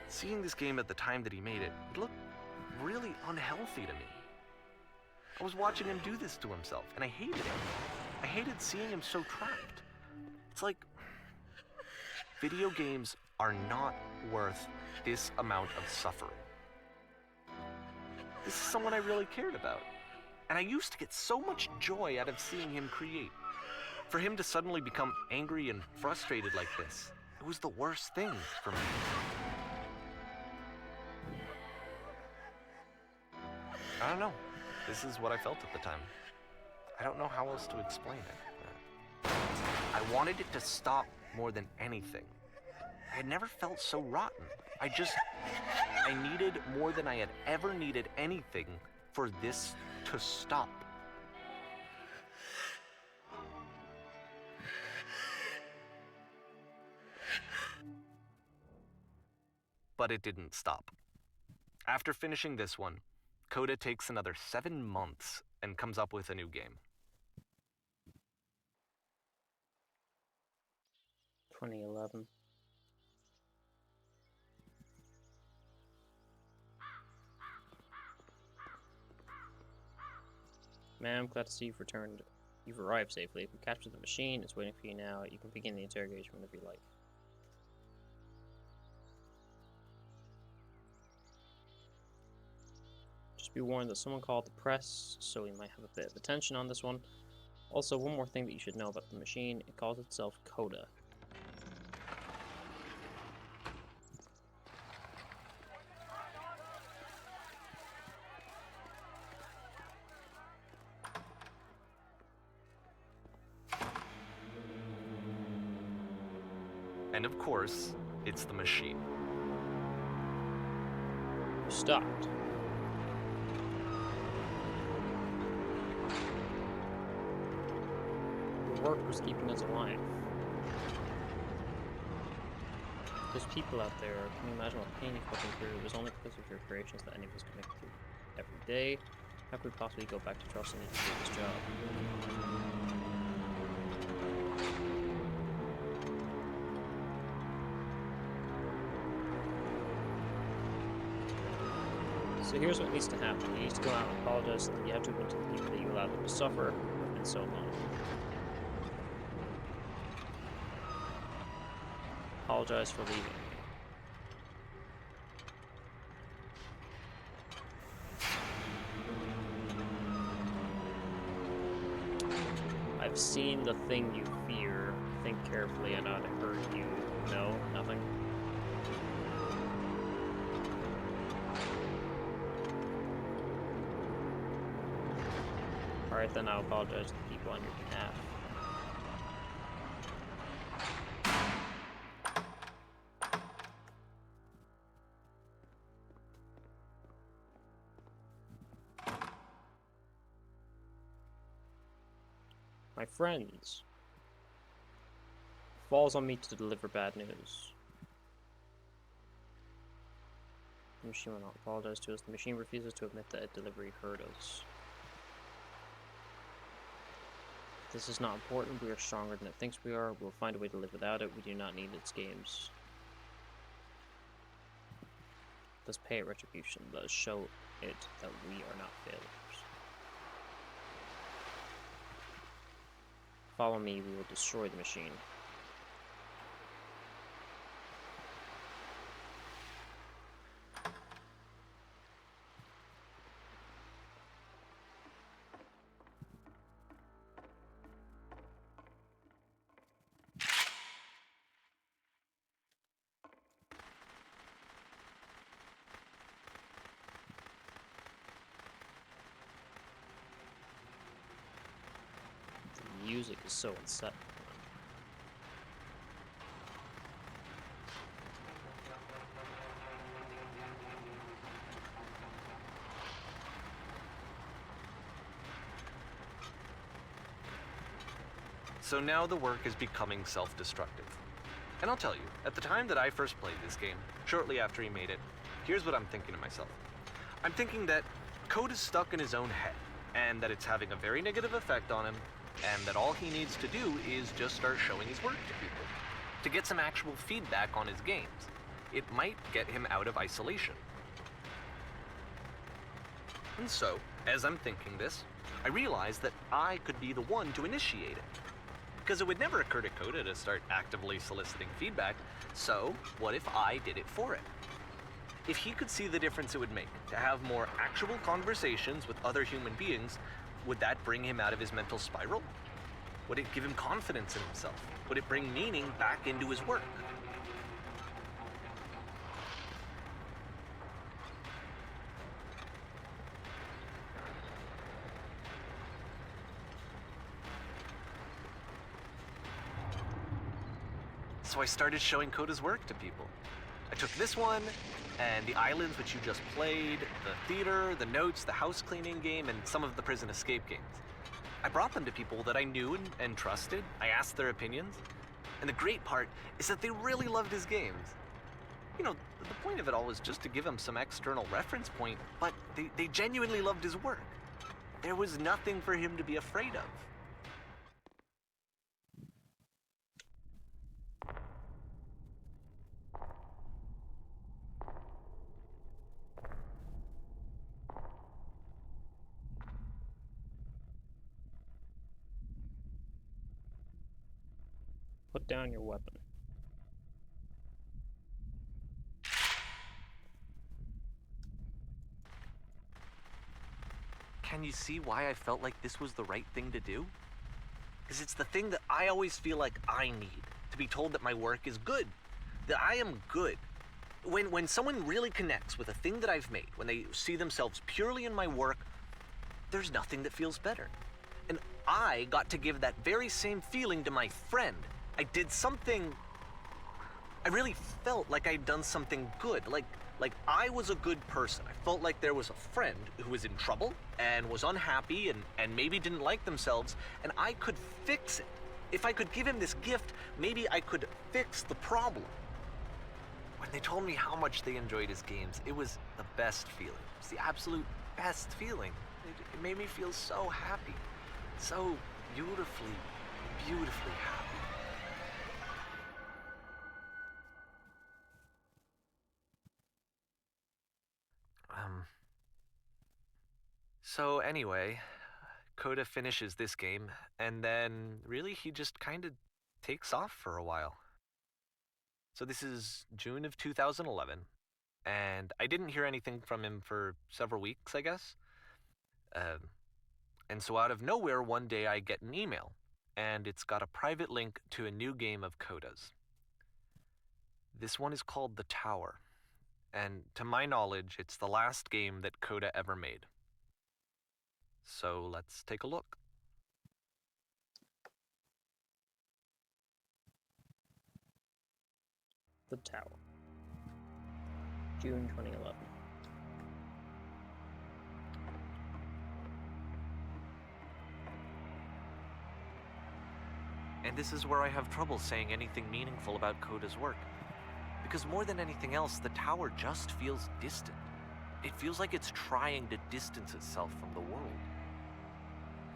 Seeing this game at the time that he made it, it looked really unhealthy to me. I was watching him do this to himself, and I hated it. I hated seeing him so trapped. It's like, video games are not worth this amount of suffering. This is someone I really cared about, and I used to get so much joy out of seeing him create. For him to suddenly become angry and frustrated like this, it was the worst thing for me. I don't know. This is what I felt at the time. I don't know how else to explain it. I wanted it to stop more than anything. I had never felt so rotten. I needed more than I had ever needed anything for this to stop. But it didn't stop. After finishing this one, Coda takes another 7 months and comes up with a new game. 2011. Man, I'm glad to see you've returned. You've arrived safely. We captured the machine. It's waiting for you now. You can begin the interrogation whenever you like. Just be warned that someone called the press, so we might have a bit of attention on this one. Also, one more thing that you should know about the machine. It calls itself Coda. And of course, it's the machine. You stopped. Your work was keeping us alive. Those people out there, can you imagine what pain you've put them through? It was only because of your creations that any of us can make it through every day. How could we possibly go back to trusting you to do this job? So here's what needs to happen. You need to go out and apologize, and you have to admit to the people that you allowed them to suffer who have been so long. Apologize for leaving. I've seen the thing you fear. Think carefully and not hurt you. No, nothing. Alright, then I'll apologize to the people on your behalf. My friends. Falls on me to deliver bad news. The machine will not apologize to us. The machine refuses to admit that a delivery hurt us. This is not important. We are stronger than it thinks we are. We'll find a way to live without it. We do not need its games. Let's pay it retribution. Let us show it that we are not failures. Follow me. We will destroy the machine. The music is so unsettling. So now the work is becoming self-destructive. And I'll tell you, at the time that I first played this game, shortly after he made it, here's what I'm thinking to myself. I'm thinking that Code is stuck in his own head, and that it's having a very negative effect on him, and that all he needs to do is just start showing his work to people, to get some actual feedback on his games. It might get him out of isolation. And so, as I'm thinking this, I realize that I could be the one to initiate it. Because it would never occur to Coda to start actively soliciting feedback, so what if I did it for him? If he could see the difference it would make to have more actual conversations with other human beings, would that bring him out of his mental spiral? Would it give him confidence in himself? Would it bring meaning back into his work? So I started showing Coda's work to people. I took this one, and the islands which you just played, the theater, the notes, the house cleaning game, and some of the prison escape games. I brought them to people that I knew and trusted. I asked their opinions. And the great part is that they really loved his games. You know, the point of it all was just to give him some external reference point, but they genuinely loved his work. There was nothing for him to be afraid of. Put down your weapon. Can you see why I felt like this was the right thing to do? Because it's the thing that I always feel like I need, to be told that my work is good, that I am good. When someone really connects with a thing that I've made, when they see themselves purely in my work, there's nothing that feels better. And I got to give that very same feeling to my friend. I did something, I really felt like I'd done something good, like I was a good person. I felt like there was a friend who was in trouble and was unhappy and maybe didn't like themselves, and I could fix it. If I could give him this gift, maybe I could fix the problem. When they told me how much they enjoyed his games, it was the best feeling. It was the absolute best feeling. It made me feel so happy, so beautifully, beautifully happy. So anyway, Coda finishes this game, and then really he just kind of takes off for a while. So this is June of 2011, and I didn't hear anything from him for several weeks, I guess. And so out of nowhere, one day I get an email, and it's got a private link to a new game of Coda's. This one is called The Tower, and to my knowledge, it's the last game that Coda ever made. So let's take a look. The Tower. June 2011. And this is where I have trouble saying anything meaningful about Coda's work. Because more than anything else, the tower just feels distant. It feels like it's trying to distance itself from the world.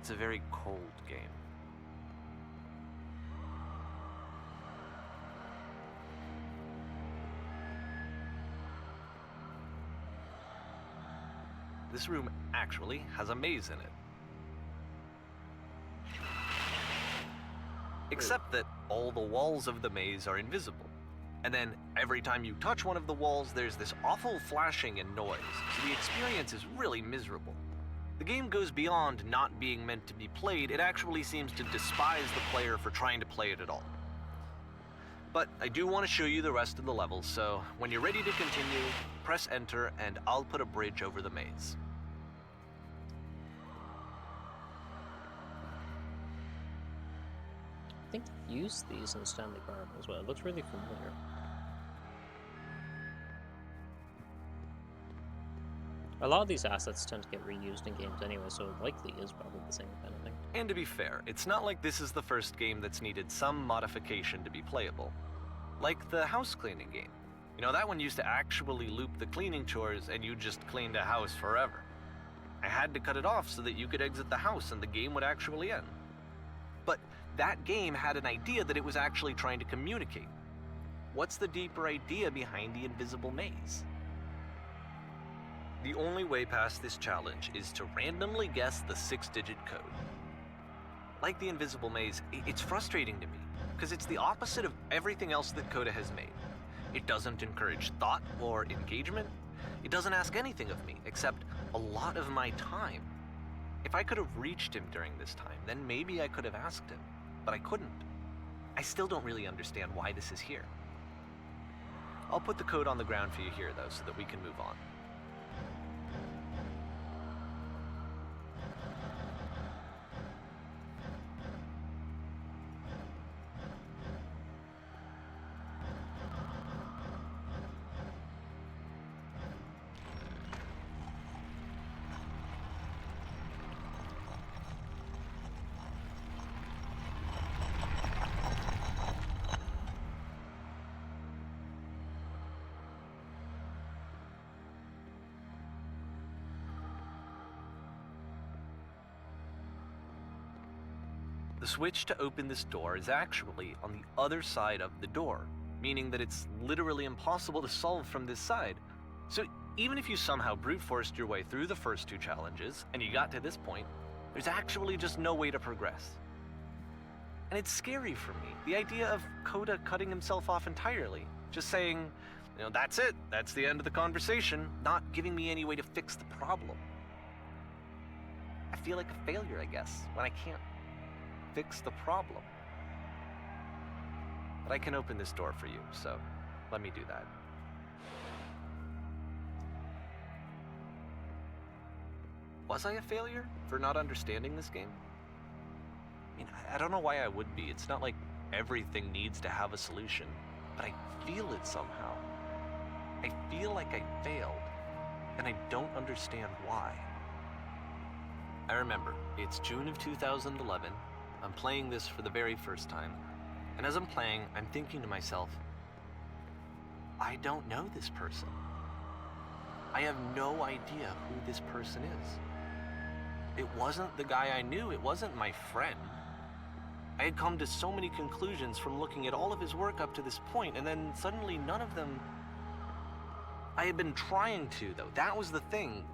It's a very cold game. This room actually has a maze in it. Except that all the walls of the maze are invisible. And then every time you touch one of the walls, there's this awful flashing and noise, so the experience is really miserable. The game goes beyond not being meant to be played, it actually seems to despise the player for trying to play it at all. But I do want to show you the rest of the levels, so when you're ready to continue, press enter and I'll put a bridge over the maze. I think I've used these in Stanley Parable as well. It looks really familiar. A lot of these assets tend to get reused in games anyway, so it likely is probably the same kind of thing. And to be fair, it's not like this is the first game that's needed some modification to be playable. Like the house cleaning game. You know, that one used to actually loop the cleaning chores and you just cleaned a house forever. I had to cut it off so that you could exit the house and the game would actually end. But that game had an idea that it was actually trying to communicate. What's the deeper idea behind the invisible maze? The only way past this challenge is to randomly guess the 6-digit code. Like the invisible maze, it's frustrating to me, because it's the opposite of everything else that Coda has made. It doesn't encourage thought or engagement. It doesn't ask anything of me, except a lot of my time. If I could have reached him during this time, then maybe I could have asked him, but I couldn't. I still don't really understand why this is here. I'll put the code on the ground for you here, though, so that we can move on. The switch to open this door is actually on the other side of the door, meaning that it's literally impossible to solve from this side. So even if you somehow brute forced your way through the first 2 challenges and you got to this point, there's actually just no way to progress. And it's scary for me, the idea of Coda cutting himself off entirely, just saying, you know, that's it, that's the end of the conversation, not giving me any way to fix the problem. I feel like a failure, I guess, when I can't fix the problem. But I can open this door for you, so let me do that. Was I a failure for not understanding this game? I mean, I don't know why I would be. It's not like everything needs to have a solution, but I feel it somehow. I feel like I failed, and I don't understand why. I remember, it's June of 2011. I'm playing this for the very first time, and as I'm playing, I'm thinking to myself, I don't know this person. I have no idea who this person is. It wasn't the guy I knew, it wasn't my friend. I had come to so many conclusions from looking at all of his work up to this point, and then suddenly none of them... I had been trying to, though. That was the thing.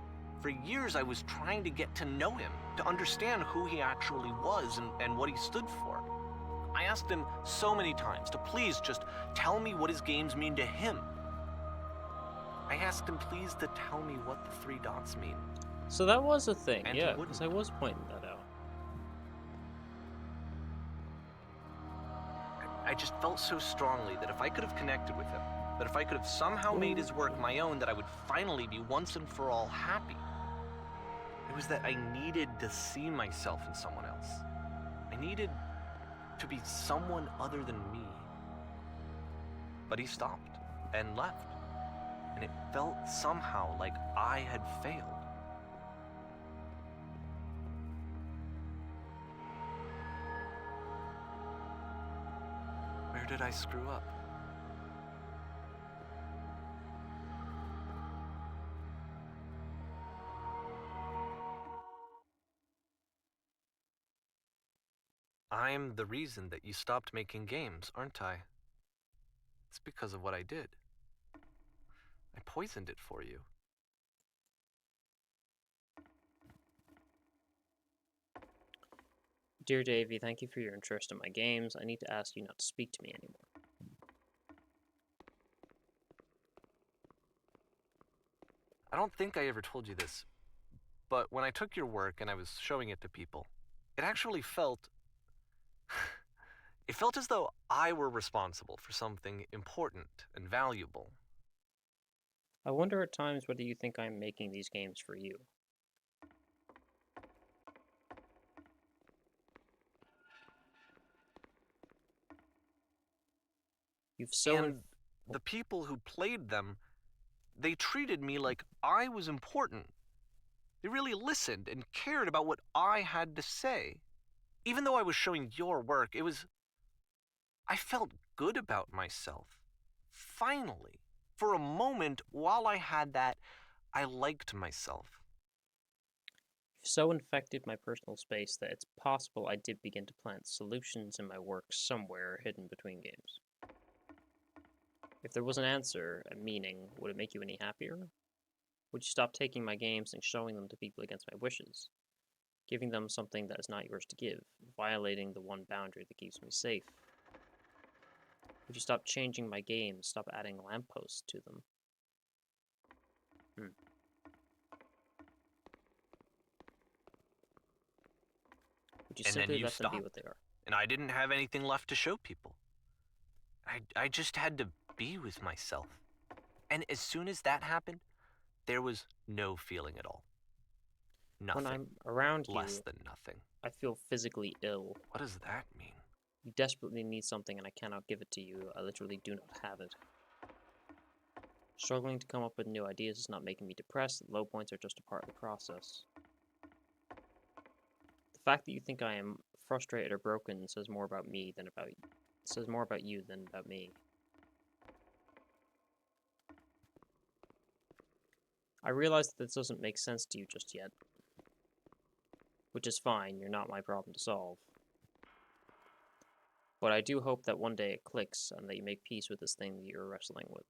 For years, I was trying to get to know him, to understand who he actually was and what he stood for. I asked him so many times to please just tell me what his games mean to him. I asked him please to tell me what the 3 dots mean. So that was a thing, And yeah, he because wouldn't. I was pointing that out. I just felt so strongly that if I could have connected with him, that if I could have somehow made his work my own, that I would finally be once and for all happy. It was that I needed to see myself in someone else. I needed to be someone other than me. But he stopped and left, and it felt somehow like I had failed. Where did I screw up? I'm the reason that you stopped making games, aren't I? It's because of what I did. I poisoned it for you. Dear Davy, thank you for your interest in my games. I need to ask you not to speak to me anymore. I don't think I ever told you this, but when I took your work and I was showing it to people, it actually felt... it felt as though I were responsible for something important and valuable. I wonder at times whether you think I'm making these games for you. You've so... And the people who played them, they treated me like I was important. They really listened and cared about what I had to say. Even though I was showing your work, I felt good about myself. Finally. For a moment, while I had that, I liked myself. You've so infected my personal space that it's possible I did begin to plant solutions in my work somewhere hidden between games. If there was an answer, a meaning, would it make you any happier? Would you stop taking my games and showing them to people against my wishes? Giving them something that is not yours to give, violating the one boundary that keeps me safe? Would you stop changing my games, stop adding lampposts to them? Would you And then simply you let them be stopped. what they are? And I didn't have anything left to show people. I just had to be with myself. And as soon as that happened, there was no feeling at all. Nothing. When I'm around you, Less than nothing. I feel physically ill. What does that mean? You desperately need something and I cannot give it to you. I literally do not have it. Struggling to come up with new ideas is not making me depressed. Low points are just a part of the process. The fact that you think I am frustrated or broken says more about me than about you. Says more about you than about me. I realize that this doesn't make sense to you just yet. Which is fine, you're not my problem to solve. But I do hope that one day it clicks and that you make peace with this thing that you're wrestling with.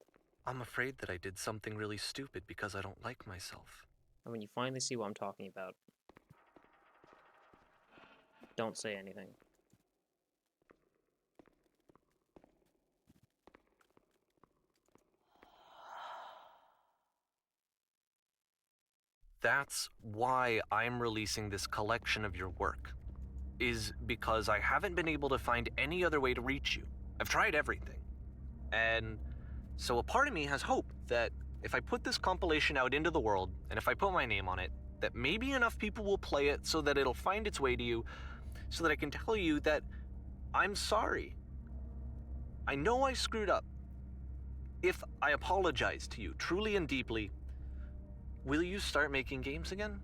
I'm afraid that I did something really stupid because I don't like myself. And when you finally see what I'm talking about, don't say anything. That's why I'm releasing this collection of your work, is because I haven't been able to find any other way to reach you. I've tried everything. And so a part of me has hope that if I put this compilation out into the world, and if I put my name on it, that maybe enough people will play it so that it'll find its way to you, so that I can tell you that I'm sorry. I know I screwed up. If I apologize to you truly and deeply, will you start making games again?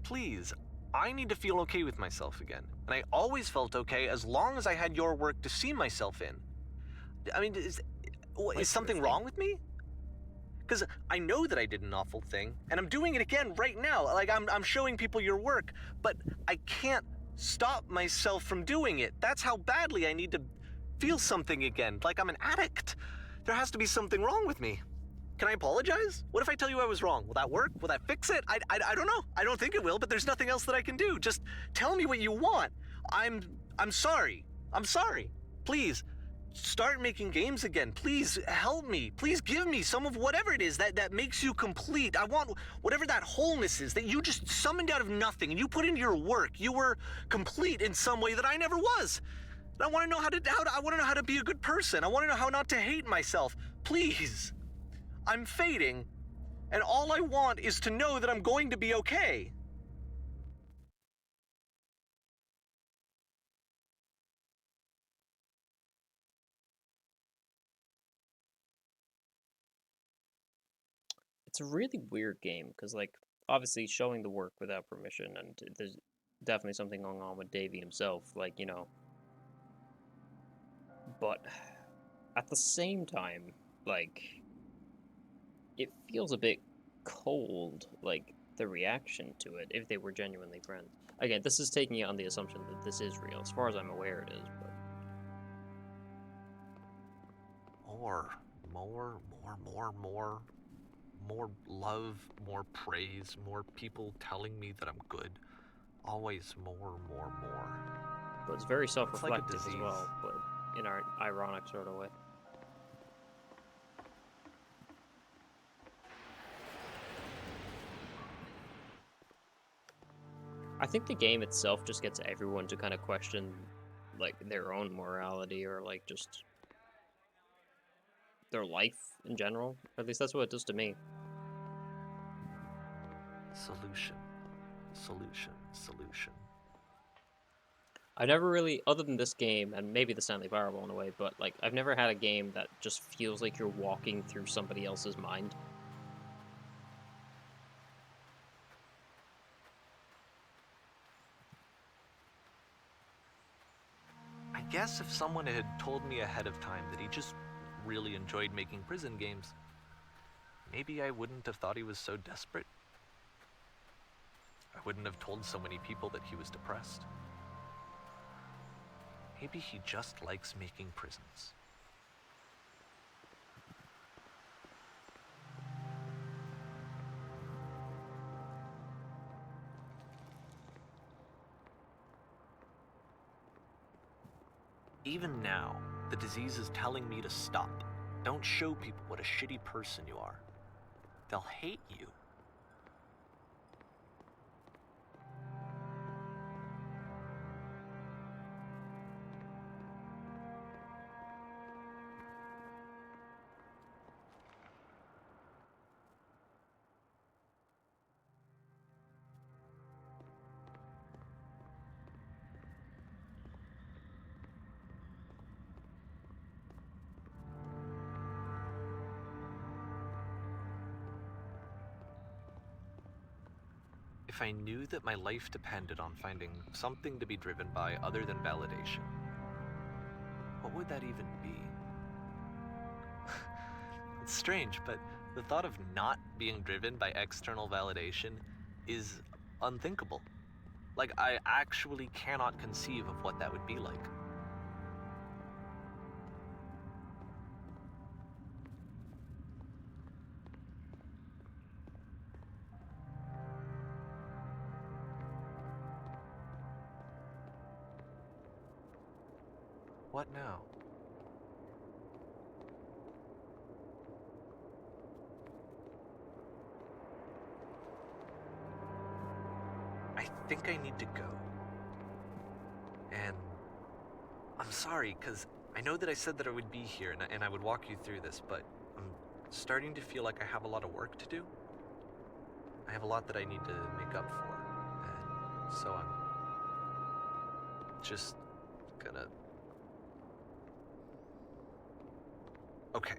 Please, I need to feel okay with myself again. And I always felt okay as long as I had your work to see myself in. I mean, is something wrong with me? Because I know that I did an awful thing, and I'm doing it again right now. Like, I'm showing people your work, but I can't stop myself from doing it. That's how badly I need to feel something again, like I'm an addict. There has to be something wrong with me. Can I apologize? What if I tell you I was wrong? Will that work? Will that fix it? I don't know. I don't think it will, but there's nothing else that I can do. Just tell me what you want. I'm sorry. I'm sorry. Please, start making games again. Please help me. Please give me some of whatever it is that makes you complete. I want whatever that wholeness is that you just summoned out of nothing and you put into your work. You were complete in some way that I never was. And I want to know I want to know how to be a good person. I want to know how not to hate myself. Please. I'm fading, and all I want is to know that I'm going to be okay. It's a really weird game, because, like, obviously showing the work without permission, and there's definitely something going on with Davey himself, like, you know. but at the same time, like, it feels a bit cold, like, the reaction to it, if they were genuinely friends. Again, this is taking it on the assumption that this is real. As far as I'm aware, it is, but... More love, more praise, more people telling me that I'm good. Always more. But it's very It's like a self-reflective as disease. well, but in an ironic sort of way. I think the game itself just gets everyone to kind of question, like, their own morality or, like, just their life in general. At least that's what it does to me. Solution. I've never really, other than this game, and maybe the Stanley Parable in a way, but, like, I've never had a game that just feels like you're walking through somebody else's mind. I guess if someone had told me ahead of time that he just really enjoyed making prison games, maybe I wouldn't have thought he was so desperate. I wouldn't have told so many people that he was depressed. Maybe he just likes making prisons. Even now, the disease is telling me to stop. Don't show people what a shitty person you are. They'll hate you. If I knew that my life depended on finding something to be driven by other than validation, what would that even be? It's strange, but the thought of not being driven by external validation is unthinkable. Like, I actually cannot conceive of what that would be like. What now? I think I need to go. And I'm sorry, because I know that I said that I would be here and I would walk you through this, but I'm starting to feel like I have a lot of work to do. I have a lot that I need to make up for. And so I'm just gonna... Okay.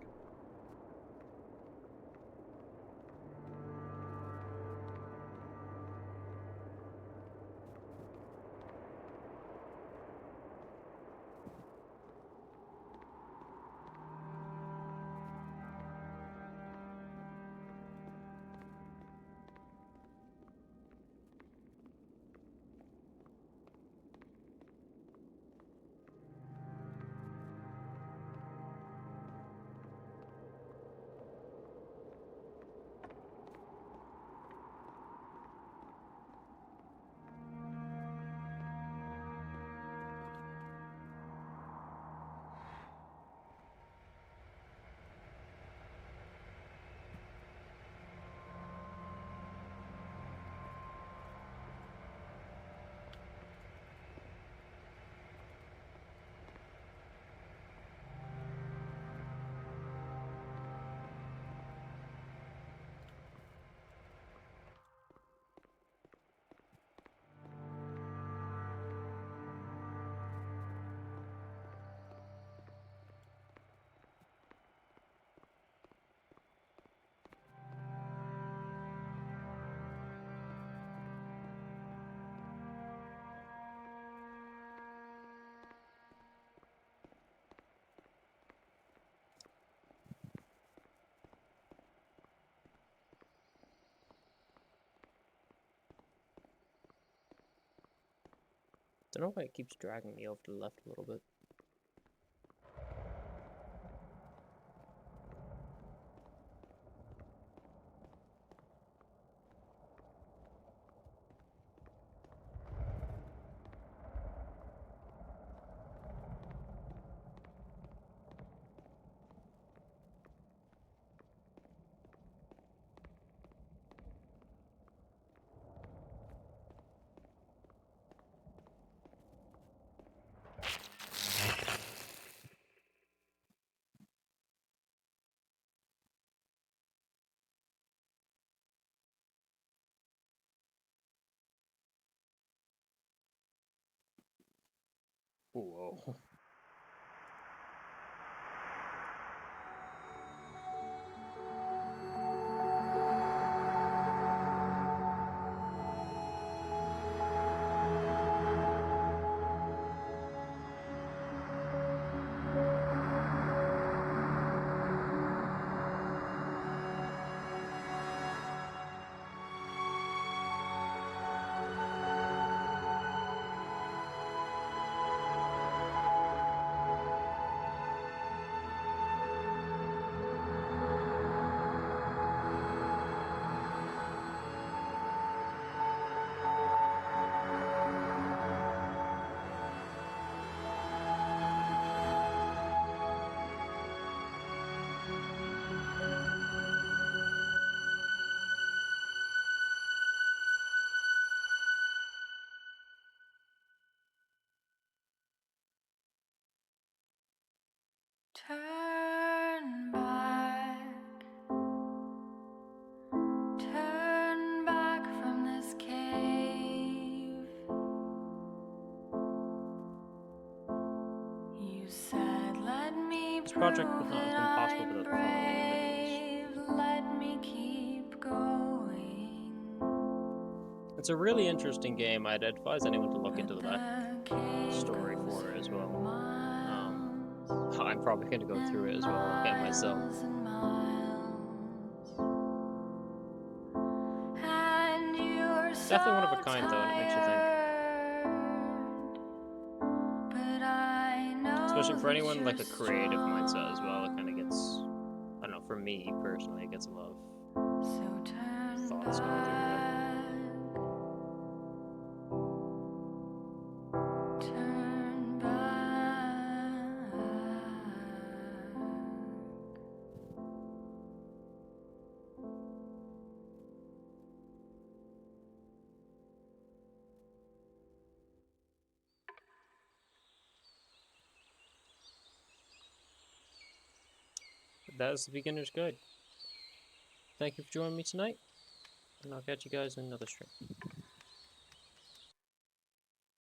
Don't know why it keeps dragging me over to the left a little bit. Whoa. Turn back from this cave. You said, let me This project would prove not have that been possible I'm without the following individuals. brave. Let me keep going. It's a really interesting game. I'd advise anyone to look into the back cave story goes for it as for well. miles I'm probably going to go through it as well again myself. and miles. And you're Definitely one of a so kind, though, and it makes you think. tired. But I know Especially for that anyone like a you're creative mindset as well, it strong. kind of gets, I don't know, for me personally, it gets a lot of So turn thoughts going through my head. Turn back. That is the beginner's guide. Thank you for joining me tonight, and I'll catch you guys in another stream.